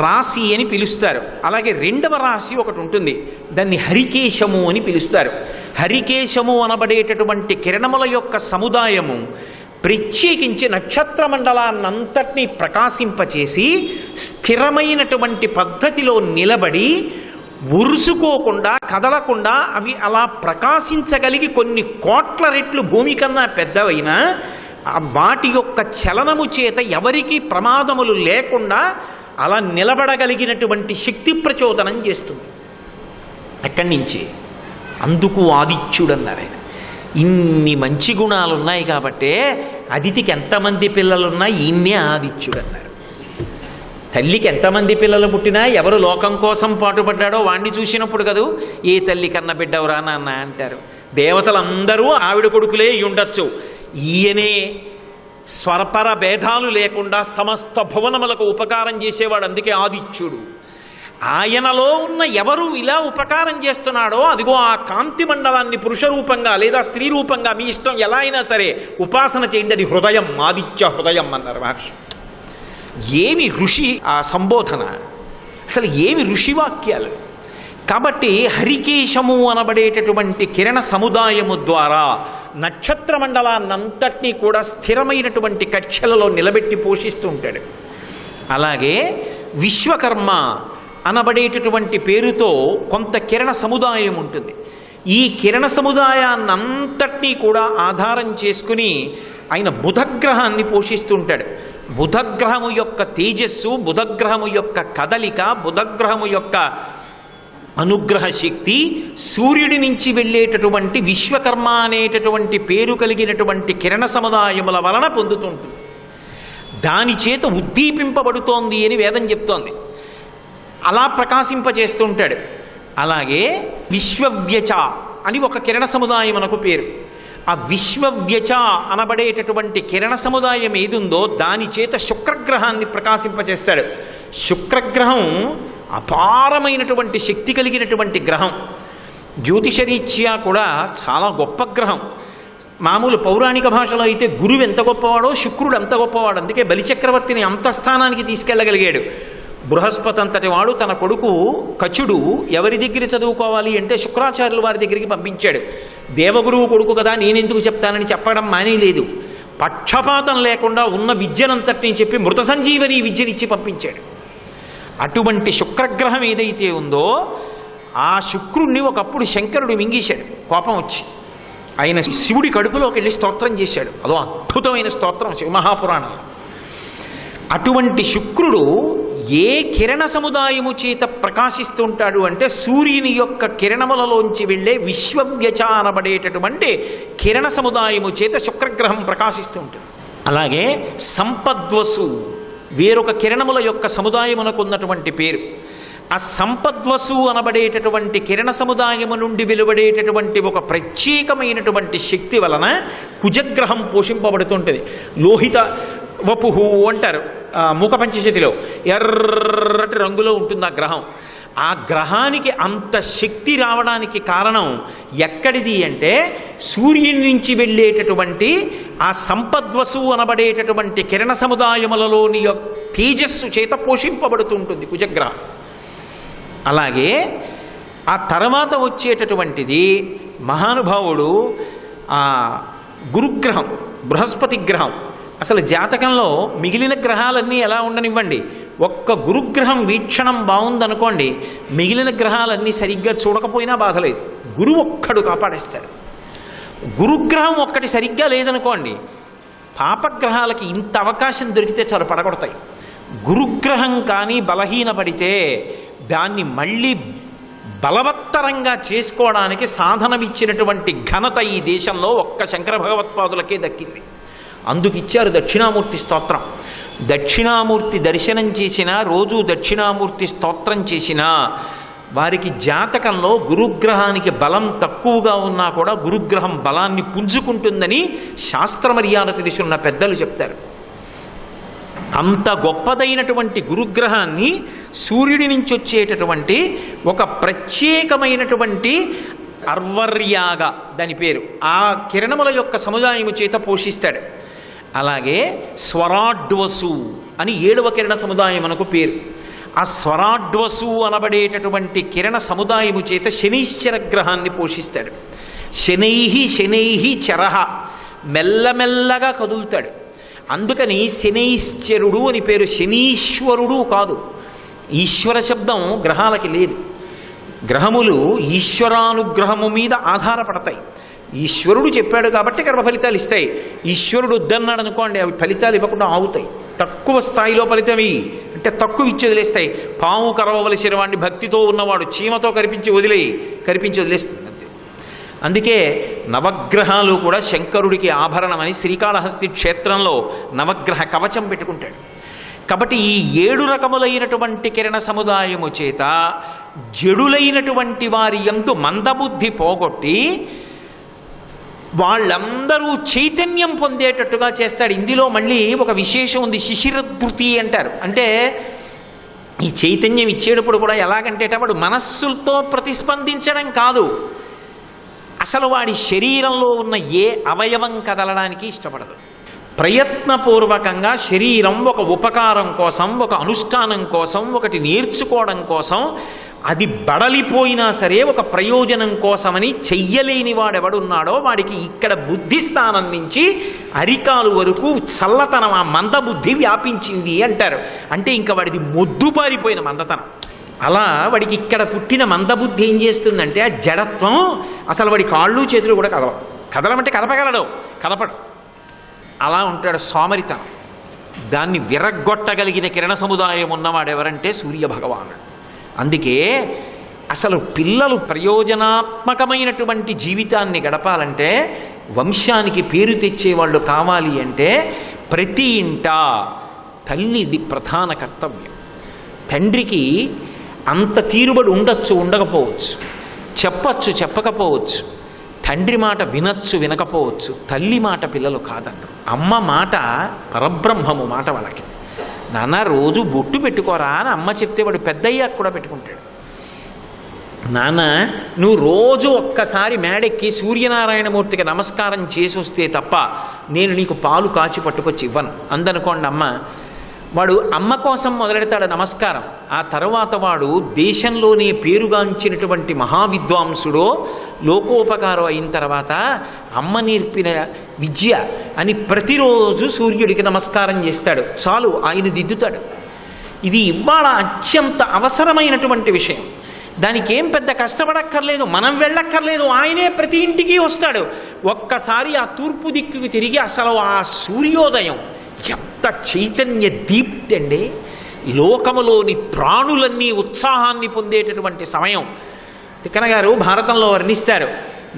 S9: రాశి అని పిలుస్తారు. అలాగే 2వ రాశి ఒకటి ఉంటుంది, దాన్ని హరికేశము అని పిలుస్తారు. హరికేశము అనబడేటటువంటి కిరణముల యొక్క సముదాయము ప్రత్యేకించి నక్షత్ర మండలాన్నంతటినీ ప్రకాశింపచేసి స్థిరమైనటువంటి పద్ధతిలో నిలబడి ఉరుసుకోకుండా కదలకుండా అవి అలా ప్రకాశించగలిగి కొన్ని కోట్ల రెట్లు భూమి కన్నా పెద్దవైనా వాటి యొక్క చలనము చేత ఎవరికీ ప్రమాదములు లేకుండా అలా నిలబడగలిగినటువంటి శక్తి ప్రచోదనం చేస్తుంది. అక్కడి నుంచి అందుకు ఆదిత్యుడన్నారు ఆయన. ఇన్ని మంచి గుణాలు ఉన్నాయి కాబట్టే అదితికి ఎంతమంది పిల్లలున్నా ఈయన్నే ఆదిత్యుడన్నారు. తల్లికి ఎంతమంది పిల్లలు పుట్టినా ఎవరు లోకం కోసం పాటుపడ్డాడో వాణ్ణి చూసినప్పుడు కదూ ఏ తల్లి కన్న బిడ్డవరా నాన్న అంటారు. దేవతలందరూ ఆవిడ కొడుకులే ఉండొచ్చు, ఈయనే స్వరపర భేదాలు లేకుండా సమస్త భువనములకు ఉపకారం చేసేవాడు, అందుకే ఆదిత్యుడు. ఆయనలో ఉన్న ఎవరు ఇలా ఉపకారం చేస్తున్నాడో అదిగో ఆ కాంతి మండలాన్ని పురుష రూపంగా లేదా స్త్రీ రూపంగా మీ ఇష్టం ఎలా అయినా సరే ఉపాసన చేయండి, అది హృదయం, ఆదిత్య హృదయం అన్నారు మహర్షి. ఏమి ఋషి ఆ సంబోధన, అసలు ఏమి ఋషివాక్యాలు. కాబట్టి హరికేశము అనబడేటటువంటి కిరణ సముదాయము ద్వారా నక్షత్ర మండలాన్నంతటినీ కూడా స్థిరమైనటువంటి కక్షలలో నిలబెట్టి పోషిస్తూ ఉంటాడు. అలాగే విశ్వకర్మ అనబడేటటువంటి పేరుతో కొంత కిరణ సముదాయం ఉంటుంది. ఈ కిరణ సముదాయాన్నంతటినీ కూడా ఆధారం చేసుకుని ఆయన బుధగ్రహాన్ని పోషిస్తుంటాడు. బుధగ్రహము యొక్క తేజస్సు, బుధగ్రహము యొక్క కదలిక, బుధగ్రహము యొక్క అనుగ్రహ శక్తి సూర్యుడి నుంచి వెళ్ళేటటువంటి విశ్వకర్మ అనేటటువంటి పేరు కలిగినటువంటి కిరణ సముదాయముల వలన పొందుతుంటుంది. దాని చేత ఉద్దీపింపబడుతోంది అని వేదం చెప్తోంది. అలా ప్రకాశింపచేస్తూ ఉంటాడు. అలాగే విశ్వవ్యచ అని ఒక కిరణ సముదాయమునకు పేరు. ఆ విశ్వవ్యచ అనబడేటటువంటి కిరణ సముదాయం ఏదుందో దాని చేత శుక్రగ్రహాన్ని ప్రకాశింపచేస్తాడు. శుక్రగ్రహం అపారమైనటువంటి శక్తి కలిగినటువంటి గ్రహం. జ్యోతిషరీత్యా కూడా చాలా గొప్ప గ్రహం. మామూలు పౌరాణిక భాషలో అయితే గురువు ఎంత గొప్పవాడో శుక్రుడు అంత గొప్పవాడు. అందుకే బలిచక్రవర్తిని అంతఃస్థానానికి తీసుకెళ్ళగలిగాడు. బృహస్పతి అంతటి వాడు తన కొడుకు కచుడు ఎవరి దగ్గర చదువుకోవాలి అంటే శుక్రాచార్యుల వారి దగ్గరికి పంపించాడు. దేవగురువు కొడుకు కదా నేనెందుకు చెప్తానని చెప్పడం మానేలేదు. పక్షపాతం లేకుండా ఉన్న విద్యనంతటిని చెప్పి మృత సంజీవని విద్యనిచ్చి పంపించాడు. అటువంటి శుక్రగ్రహం ఏదైతే ఉందో ఆ శుక్రుణ్ణి ఒకప్పుడు శంకరుడు మింగేశాడు కోపం వచ్చి. ఆయన శివుడి కడుపులోకి వెళ్ళి స్తోత్రం చేశాడు. అదో అద్భుతమైన స్తోత్రం శివమహాపురాణంలో. అటువంటి శుక్రుడు ఏ కిరణ సముదాయము చేత ప్రకాశిస్తుంటాడు అంటే సూర్యుని యొక్క కిరణములలోంచి వెళ్ళే విశ్వవ్యచ అనబడేటటువంటి కిరణ సముదాయము చేత శుక్రగ్రహం ప్రకాశిస్తూ ఉంటుంది. అలాగే సంపద్వసు వేరొక కిరణముల యొక్క సముదాయమునకు ఉన్నటువంటి పేరు. ఆ సంపద్వసు అనబడేటటువంటి కిరణ సముదాయము నుండి వెలువడేటటువంటి ఒక ప్రత్యేకమైనటువంటి శక్తి వలన కుజగ్రహం పోషింపబడుతుంటుంది. లోహిత వపుహు అంటారు మూక పంచశతిలో, ఎర్రటి రంగులో ఉంటుంది ఆ గ్రహం. ఆ గ్రహానికి అంత శక్తి రావడానికి కారణం ఎక్కడిది అంటే సూర్యుని నుంచి వెళ్ళేటటువంటి ఆ సంపద్వసు అనబడేటటువంటి కిరణ సముదాయములలోని తేజస్సు చేత పోషింపబడుతుంటుంది కుజగ్రహం. అలాగే ఆ తర్వాత వచ్చేటటువంటిది మహానుభావుడు ఆ గురుగ్రహం, బృహస్పతి గ్రహం. అసలు జాతకంలో మిగిలిన గ్రహాలన్నీ ఎలా ఉండనివ్వండి, ఒక్క గురుగ్రహం వీక్షణం బాగుందనుకోండి, మిగిలిన గ్రహాలన్నీ సరిగ్గా చూడకపోయినా బాధలేదు, గురువు ఒక్కడు కాపాడేస్తాడు. గురుగ్రహం ఒక్కటి సరిగ్గా లేదనుకోండి, పాపగ్రహాలకి ఇంత అవకాశం దొరికితే చాలు పడగొడతాయి. గురుగ్రహం కానీ బలహీనపడితే దాన్ని మళ్ళీ బలవత్తరంగా చేసుకోవడానికి సాధనమిచ్చినటువంటి ఘనత ఈ దేశంలో ఒక్క శంకర భగవత్పాదులకే దక్కింది. అందుకిచ్చారు దక్షిణామూర్తి స్తోత్రం. దక్షిణామూర్తి దర్శనం చేసినా, రోజు దక్షిణామూర్తి స్తోత్రం చేసినా వారికి జాతకంలో గురుగ్రహానికి బలం తక్కువగా ఉన్నా కూడా గురుగ్రహం బలాన్ని పుంజుకుంటుందని శాస్త్ర మర్యాద తెలిసిన పెద్దలు చెప్తారు. అంత గొప్పదైనటువంటి గురుగ్రహాన్ని సూర్యుడి నుంచి వచ్చేటటువంటి ఒక ప్రత్యేకమైనటువంటి అర్వర్యాగ దాని పేరు, ఆ కిరణముల యొక్క సముదాయము చేత పోషిస్తాడు. అలాగే స్వరాడ్వసు అని 7వ కిరణ సముదాయమునకు పేరు. ఆ స్వరాడ్వసు అనబడేటటువంటి కిరణ సముదాయము చేత శనీశ్చర గ్రహాన్ని పోషిస్తాడు. శనైహి చరహ, మెల్లమెల్లగా కదులుతాడు. అందుకని శనైశ్చరుడు అని పేరు, శనీశ్వరుడు కాదు. ఈశ్వర శబ్దం గ్రహాలకి లేదు. గ్రహములు ఈశ్వరానుగ్రహము మీద ఆధారపడతాయి. ఈశ్వరుడు చెప్పాడు కాబట్టి కర్మ ఫలితాలు ఇస్తాయి. ఈశ్వరుడు వద్దన్నాడు అనుకోండి, అవి ఫలితాలు ఇవ్వకుండా ఆగుతాయి. తక్కువ స్థాయిలో ఫలితం అంటే తక్కువ ఇచ్చి వదిలేస్తాయి. పాము కరవవలసిన వాడిని భక్తితో ఉన్నవాడు చీమతో కరిపించి వదిలేస్తుంది అంతే. అందుకే నవగ్రహాలు కూడా శంకరుడికి ఆభరణమని శ్రీకాళహస్తి క్షేత్రంలో నవగ్రహ కవచం పెట్టుకుంటాడు. కాబట్టి ఈ 7 రకములైనటువంటి కిరణ సముదాయము చేత జడులైనటువంటి వారి యందు మందబుద్ధి పోగొట్టి వాళ్ళందరూ చైతన్యం పొందేటట్టుగా చేస్తాడు. ఇందులో మళ్ళీ ఒక విశేషం ఉంది, శిశిరధృతి అంటారు. అంటే ఈ చైతన్యం ఇచ్చేటప్పుడు కూడా ఎలాగంటే వాడు మనస్సులతో ప్రతిస్పందించడం కాదు, అసలు వాడి శరీరంలో ఉన్న ఏ అవయవం కదలడానికి ఇష్టపడదు. ప్రయత్నపూర్వకంగా శరీరం ఒక ఉపకారం కోసం, ఒక అనుష్ఠానం కోసం, ఒకటి నేర్చుకోవడం కోసం, అది బడలిపోయినా సరే ఒక ప్రయోజనం కోసమని చెయ్యలేని వాడెవడున్నాడో వాడికి ఇక్కడ బుద్ధి స్థానం నుంచి అరికాలు వరకు చల్లతనం, ఆ మందబుద్ధి వ్యాపించింది అంటారు. అంటే ఇంకా వాడిది మొద్దుబారిపోయిన మందతనం. అలా వాడికి ఇక్కడ పుట్టిన మందబుద్ధి ఏం చేస్తుందంటే ఆ జడత్వం, అసలు వాడి కాళ్ళు చేతులు కూడా కదలమంటే కదపడు, అలా ఉంటాడు సోమరితనం. దాన్ని విరగ్గొట్టగలిగిన కిరణ సముదాయం ఉన్నవాడెవరంటే సూర్యభగవానుడు. అందుకే అసలు పిల్లలు ప్రయోజనాత్మకమైనటువంటి జీవితాన్ని గడపాలంటే, వంశానికి పేరు తెచ్చేవాళ్ళు కావాలి అంటే ప్రతి ఇంట తల్లిది ప్రధాన కర్తవ్యం. తండ్రికి అంత తీరుబడి ఉండొచ్చు, ఉండకపోవచ్చు, చెప్పచ్చు, చెప్పకపోవచ్చు, తండ్రి మాట వినొచ్చు, వినకపోవచ్చు, తల్లి మాట పిల్లలు కాదన్నారు. అమ్మ మాట పరబ్రహ్మము మాట వాళ్ళకి. నాన్న రోజు బొట్టు పెట్టుకోరా అని అమ్మ చెప్తే వాడు పెద్దయ్యాక కూడా పెట్టుకుంటాడు. నాన్న నువ్వు రోజు ఒక్కసారి మేడెక్కి సూర్యనారాయణమూర్తికి నమస్కారం చేసి వస్తే తప్ప నేను నీకు పాలు కాచి పట్టుకొచ్చి ఇవ్వను అందనుకోండి అమ్మ. వాడు అమ్మ కోసం మొదలెడతాడు నమస్కారం. ఆ తర్వాత వాడు దేశంలోనే పేరుగాంచినటువంటి మహావిద్వాంసుడో లోకోపకారం అయిన తర్వాత అమ్మ నేర్పిన విద్య అని ప్రతిరోజు సూర్యుడికి నమస్కారం చేస్తాడు. చాలు, ఆయన దిద్దుతాడు. ఇది ఇవాళ అత్యంత అవసరమైనటువంటి విషయం. దానికి ఏం పెద్ద కష్టపడక్కర్లేదు, మనం వెళ్ళక్కర్లేదు, ఆయనే ప్రతి ఇంటికి వస్తాడు. ఒక్కసారి ఆ తూర్పు దిక్కుకు తిరిగి అసలు ఆ సూర్యోదయం ఎంత చైతన్య దీప్తి అండి! లోకములోని ప్రాణులన్నీ ఉత్సాహాన్ని పొందేటటువంటి సమయం. తిక్కన గారు భారతంలో వర్ణిస్తారు,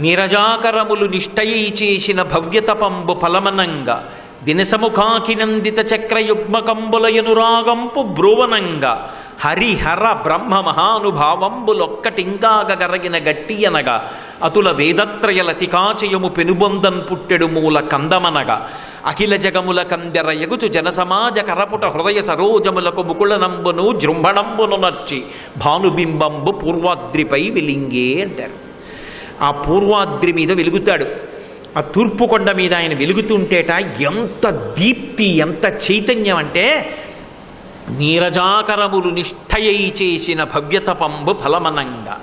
S9: నీరజాకరములు నిష్టయై చేసిన భవ్యతపంబు ఫలమనంగా దినసముఖాకినందిత చక్రయుగ్మకంబులయనురాగంపు బ్రువనంగా హరిహర బ్రహ్మ మహానుభావంబులొక్కటింకాగరగిన గట్టియనగా అతుల వేదత్రయలతికాచయము పెనుబొందన్ పుట్టెడు మూల కందమనగా అఖిల జగముల కందెర ఎగుచు జనసమాజ కరపుట హృదయ సరోజములకు ముకుళనంబును జృంభణంబును నర్చి భానుబింబంబు పూర్వాద్రిపై వెలింగే అంటారు. ఆ పూర్వాద్రి మీద వెలుగుతాడు. ఆ తూర్పు కొండ మీద ఆయన వెలుగుతుంటేట ఎంత దీప్తి, ఎంత చైతన్యం అంటే నీరజాకరములు నిష్టయై చేసిన భవ్యతపంబు ఫలమనంగా.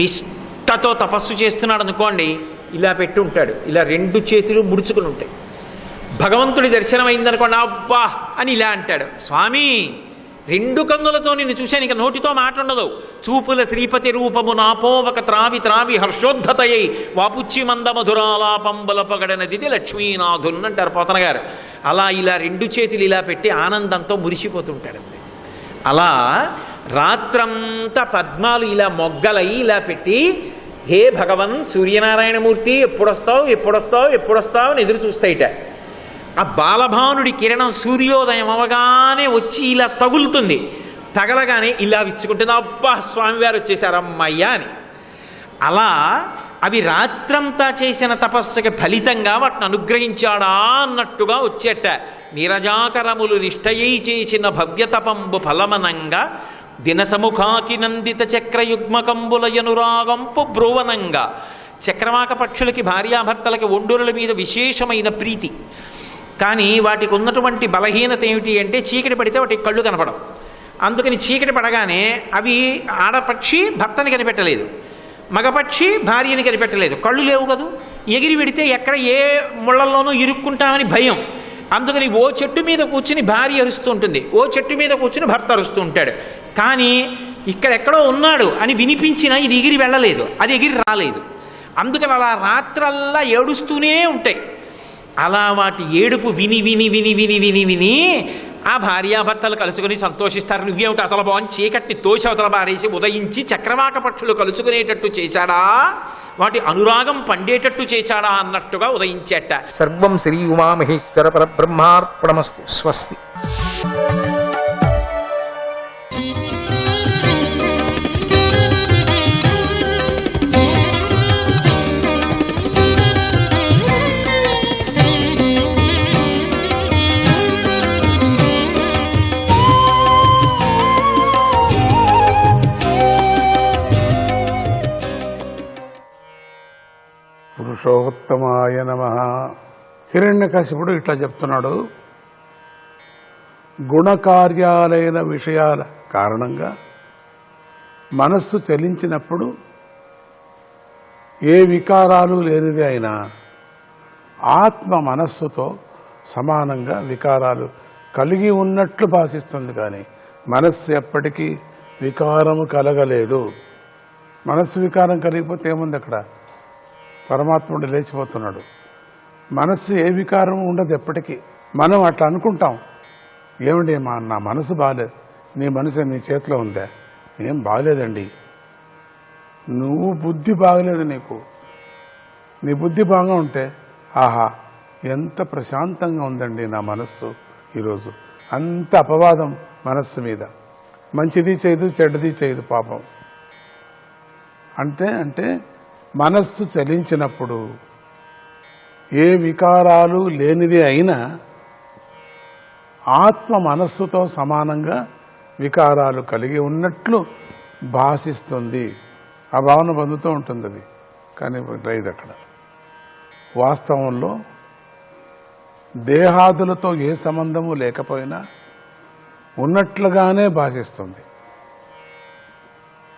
S9: నిష్టతో తపస్సు చేస్తున్నాడు అనుకోండి, ఇలా పెట్టి ఉంటాడు, ఇలా రెండు చేతులు ముడుచుకుని ఉంటాయి. భగవంతుడి దర్శనం అయిందనుకోండి, అబ్బా అని ఇలా అంటాడు, స్వామి రెండు కన్నులతో నిన్ను చూశాను, ఇక నోటితో మాట్లాడదు. చూపుల శ్రీపతి రూపము నాపోవక త్రావి త్రావి హర్షోద్ధతయై వాపుచ్చి మంద మధురాలాపంబల పగడనదిది లక్ష్మీనాథున్ అంటారు పోతన గారు. అలా ఇలా రెండు చేతులు ఇలా పెట్టి ఆనందంతో మురిసిపోతుంటాడంతే. అలా రాత్రంతా పద్మాలు ఇలా మొగ్గలై ఇలా పెట్టి, హే భగవన్ సూర్యనారాయణమూర్తి ఎప్పుడొస్తావు ఎప్పుడొస్తావు ఎప్పుడొస్తావు అని ఎదురు చూస్తాయిట. ఆ బాలభానుడి కిరణం సూర్యోదయం అవగానే వచ్చి ఇలా తగులుతుంది. తగలగానే ఇలా విచ్చుకుంటుంది, అబ్బా స్వామివారు వచ్చేసారమ్మయ్యా అని. అలా అవి రాత్రంతా చేసిన తపస్సుకి ఫలితంగా వాటిని అనుగ్రహించాడా అన్నట్టుగా వచ్చేట. నీరజాకరములు నిష్టయై చేసిన భవ్యతపంబు ఫలమనంగా దినసముఖాకి నందిత చక్రయుగ్మకంబులయనురాగంపు బ్రువనంగా. చక్రవాక పక్షులకి భార్యాభర్తలకి ఒండూరుల మీద విశేషమైన ప్రీతి. కానీ వాటికి ఉన్నటువంటి బలహీనత ఏమిటి అంటే చీకటి పడితే వాటికి కళ్ళు కనపడం. అందుకని చీకటి పడగానే అవి ఆడపక్షి భర్తని కనిపెట్టలేదు, మగపక్షి భార్యని కనిపెట్టలేదు, కళ్ళు లేవు కదూ. ఎగిరి వెడితే ఎక్కడ ఏ ముళ్ళల్లోనూ ఇరుక్కుంటామని భయం. అందుకని ఓ చెట్టు మీద కూర్చుని భార్య అరుస్తూ ఉంటుంది, ఓ చెట్టు మీద కూర్చుని భర్త అరుస్తూ ఉంటాడు. కానీ ఇక్కడెక్కడో ఉన్నాడు అని వినిపించినా ఇది ఎగిరి వెళ్ళలేదు, అది ఎగిరి రాలేదు. అందుకని అలా రాత్రల్లా ఏడుస్తూనే ఉంటాయి. అలా వాటి ఏడుపు విని విని విని విని విని విని ఆ భార్యాభర్తలు కలుసుకుని సంతోషిస్తారు. నువ్వేమిటి అతల బాగుని చీకటిని తోసి అవతల బారేసి ఉదయించి చక్రవాక పక్షులు కలుసుకునేటట్టు చేశాడా, వాటి అనురాగం పండేటట్టు చేశాడా అన్నట్టుగా ఉదయించేట.
S10: సర్వం శ్రీ ఉమామహేశ్వర పరబ్రహ్మార్పణమస్తు. స్వస్తి.
S2: పురుషోత్తమాయ నమః. హిరణ్యకశిపుడు ఇట్లా చెప్తున్నాడు, గుణకార్యాలైన విషయాల కారణంగా మనస్సు చలించినప్పుడు ఏ వికారాలు లేనిది అయినా ఆత్మ మనస్సుతో సమానంగా వికారాలు కలిగి ఉన్నట్లు భాషిస్తుంది. కానీ మనస్సు ఎప్పటికీ వికారము కలగలేదు. మనస్సు వికారం కలిగిపోతే ఏముంది అక్కడ? పరమాత్ముడు లేచిపోతున్నాడు. మనస్సు ఏ వికారం ఉండదు ఎప్పటికీ. మనం అట్లా అనుకుంటాం, ఏమండి నా మనసు బాగాలేదు. నీ మనసు నీ చేతిలో ఉందా? ఏం బాగలేదండి. నువ్వు బుద్ధి బాగలేదు, నీ బుద్ధి బాగా ఉంటే ఆహా ఎంత ప్రశాంతంగా ఉందండి నా మనస్సు ఈరోజు. అంత అపవాదం మనస్సు మీద, మంచిది చేయదు చెడ్డది చేయదు పాపం. అంటే మనస్సు చలించినప్పుడు ఏ వికారాలు లేనిది అయినా ఆత్మ మనస్సుతో సమానంగా వికారాలు కలిగి ఉన్నట్లు భాషిస్తుంది. ఆ భావన పొందుతూ ఉంటుంది అది. కానీ రైజ్ అక్కడ వాస్తవంలో దేహాదులతో ఏ సంబంధము లేకపోయినా ఉన్నట్లుగానే భాషిస్తుంది.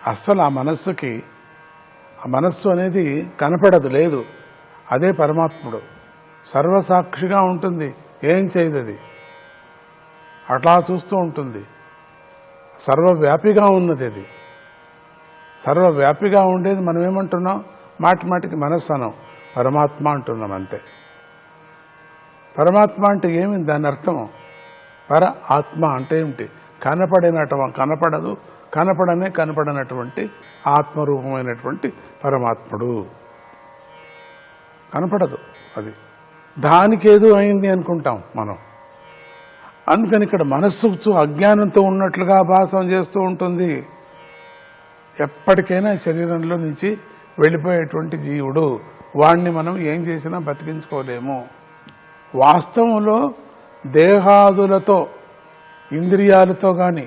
S2: అస్సలు ఆ మనస్సు అనేది కనపడదు, లేదు. అదే పరమాత్ముడు సర్వసాక్షిగా ఉంటుంది, ఏం చేయదు అది. అట్లా చూస్తూ ఉంటుంది. సర్వవ్యాపిగా ఉన్నది అది. సర్వవ్యాపిగా ఉండేది మనం ఏమంటున్నాం? మాటికి మనస్సు అనం, పరమాత్మ అంటున్నాం అంతే. పరమాత్మ అంటే ఏమి? దాని అర్థము పర ఆత్మ అంటే ఏమిటి? కనపడనటువంటి ఆత్మరూపమైనటువంటి పరమాత్ముడు.
S11: కనపడదు. అది దానికి ఏదో అయింది అనుకుంటాం మనం. అందుకని ఇక్కడ మనస్సు అజ్ఞానంతో ఉన్నట్లుగా భాసం చేస్తూ ఉంటుంది. ఎప్పటికైనా శరీరంలో నుంచి వెళ్ళిపోయేటువంటి జీవుడు, వాణ్ణి మనం ఏం చేసినా బతికించుకోలేము. వాస్తవంలో దేహాదులతో, ఇంద్రియాలతో కానీ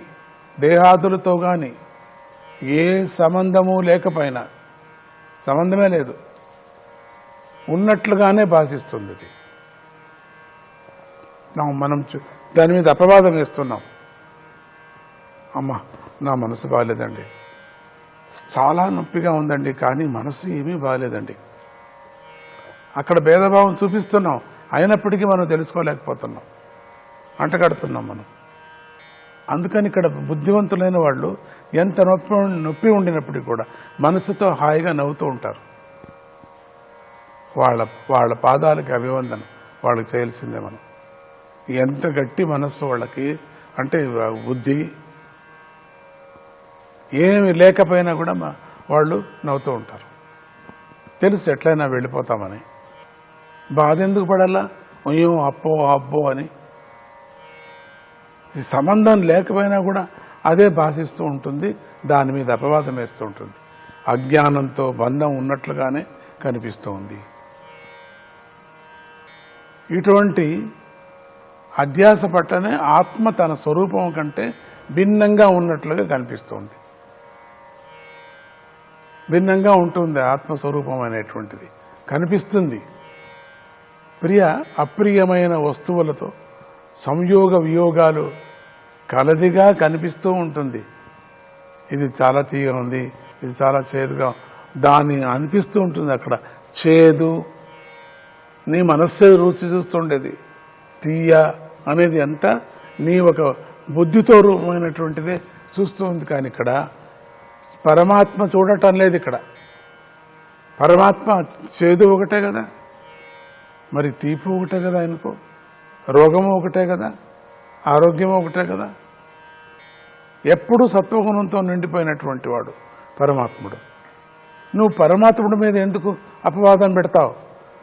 S11: దేహాదులతో కానీ ఏ సంబంధము లేకపోయినా, సంబంధమే లేదు, ఉన్నట్లుగానే భాషిస్తుంది అది. మనం దాని మీద అపవాదం వేస్తున్నాం. అమ్మా నా మనసు బాగాలేదండి, చాలా నొప్పిగా ఉందండి, కానీ మనసు ఏమీ బాగాలేదండి. అక్కడ భేదభావం చూపిస్తున్నాం, అయినప్పటికీ మనం తెలుసుకోలేకపోతున్నాం, అంటగడుతున్నాం మనం. అందుకని ఇక్కడ బుద్ధివంతులైన వాళ్ళు ఎంత నొప్పి ఉండినప్పటికీ కూడా మనసుతో హాయిగా నవ్వుతూ ఉంటారు. వాళ్ళ పాదాలకి అభివందనం వాళ్ళకి చేయాల్సిందే మనం. ఎంత గట్టి మనస్సు వాళ్ళకి అంటే బుద్ధి ఏమి లేకపోయినా కూడా వాళ్ళు నవ్వుతూ ఉంటారు. తెలుసు ఎట్లయినా వెళ్ళిపోతామని. బాధ ఎందుకు పడాలా, అయ్యో అప్పో అబ్బో అని. సంబంధం లేకపోయినా కూడా అదే భాషిస్తూ ఉంటుంది, దాని మీద అపవాదం వేస్తూ ఉంటుంది. అజ్ఞానంతో బంధం ఉన్నట్లుగానే కనిపిస్తూ ఉంది. ఇటువంటి అధ్యాస పట్టనే ఆత్మ తన స్వరూపం కంటే భిన్నంగా ఉన్నట్లుగా కనిపిస్తుంది. భిన్నంగా ఉంటుంది ఆత్మస్వరూపం అనేటువంటిది, కనిపిస్తుంది. ప్రియ అప్రియమైన వస్తువులతో సంయోగ వియోగాలు కలదిగా కనిపిస్తూ ఉంటుంది. ఇది చాలా తీయగా ఉంది, ఇది చాలా చేదుగా, దాన్ని అనిపిస్తూ ఉంటుంది. అక్కడ చేదు నీ మనస్సే రుచి చూస్తుండేది, తీయ అనేది అంతా నీ ఒక బుద్ధితో రూపమైనటువంటిదే చూస్తూ ఉంది. కానీ ఇక్కడ పరమాత్మ చూడటం లేదు. ఇక్కడ పరమాత్మ చేదు ఒకటే కదా, మరి తీపి ఒకటే కదా, ఆయనకు రోగము ఒకటే కదా, ఆరోగ్యం ఒకటే కదా. ఎప్పుడూ సత్వగుణంతో నిండిపోయినటువంటి వాడు పరమాత్ముడు. నువ్వు పరమాత్ముడి మీద ఎందుకు అపవాదం పెడతావు?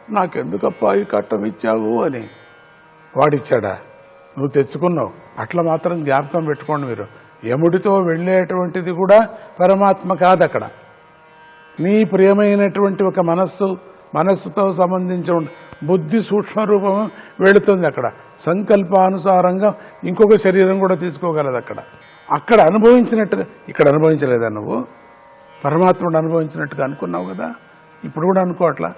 S11: నాకెందుకప్పా ఈ కట్టం ఇచ్చావు అని. వాడిచ్చాడా? నువ్వు తెచ్చుకున్నావు. అట్లా మాత్రం జ్ఞాపకం పెట్టుకోండి మీరు. యముడితో వెళ్ళేటువంటిది కూడా పరమాత్మ కాదు. అక్కడ నీ ప్రియమైనటువంటి ఒక మనస్సుతో సంబంధించిన బుద్ధి సూక్ష్మ రూపం వెళుతుంది. అక్కడ సంకల్పానుసారంగా ఇంకొక శరీరం కూడా తీసుకోగలదు. అక్కడ అనుభవించినట్టుగా ఇక్కడ అనుభవించలేదా? నువ్వు పరమాత్ముడు అనుభవించినట్టుగా అనుకున్నావు కదా, ఇప్పుడు కూడా అనుకో. అట్లా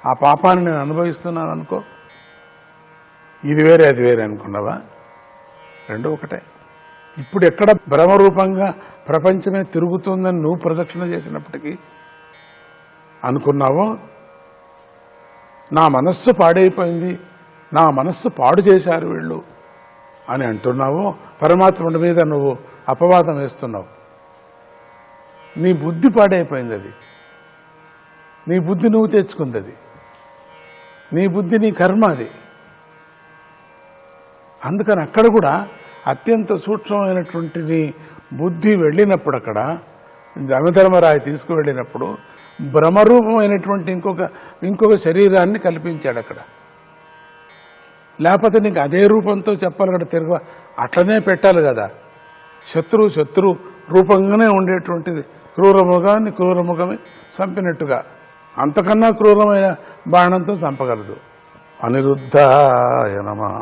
S11: ఆ పాపాన్ని నేను అనుభవిస్తున్నాను అనుకో. ఇది వేరే అది వేరే అనుకున్నావా? రెండు ఒకటే. ఇప్పుడు ఎక్కడ భ్రమరూపంగా ప్రపంచమే తిరుగుతుందని నువ్వు ప్రదక్షిణ చేసినప్పటికీ అనుకున్నావో, నా మనస్సు పాడైపోయింది, నా మనస్సు పాడు చేశారు వీళ్ళు అని అంటున్నావో, పరమాత్ముడి మీద నువ్వు అపవాదం వేస్తున్నావు. నీ బుద్ధి పాడైపోయింది. అది నీ బుద్ధి నువ్వు తెచ్చుకుంది. అది నీ బుద్ధి, నీ కర్మ అది. అందుకని అక్కడ కూడా అత్యంత సూక్ష్మమైనటువంటి నీ బుద్ధి వెళ్ళినప్పుడు, అక్కడ జమధర్మరాయి తీసుకువెళ్ళినప్పుడు భ్రమరూపమైనటువంటి ఇంకొక శరీరాన్ని కల్పించాడు అక్కడ. లేకపోతే నీకు అదే రూపంతో చెప్పాలి కదా, తిరగ అట్లనే పెట్టాలి కదా. శత్రు రూపంగానే ఉండేటువంటిది క్రూరముగాన్ని క్రూరముఖమే చంపినట్టుగా, అంతకన్నా క్రూరమైన బాణంతో చంపగలదు. అనిరుద్ధాయ నమః.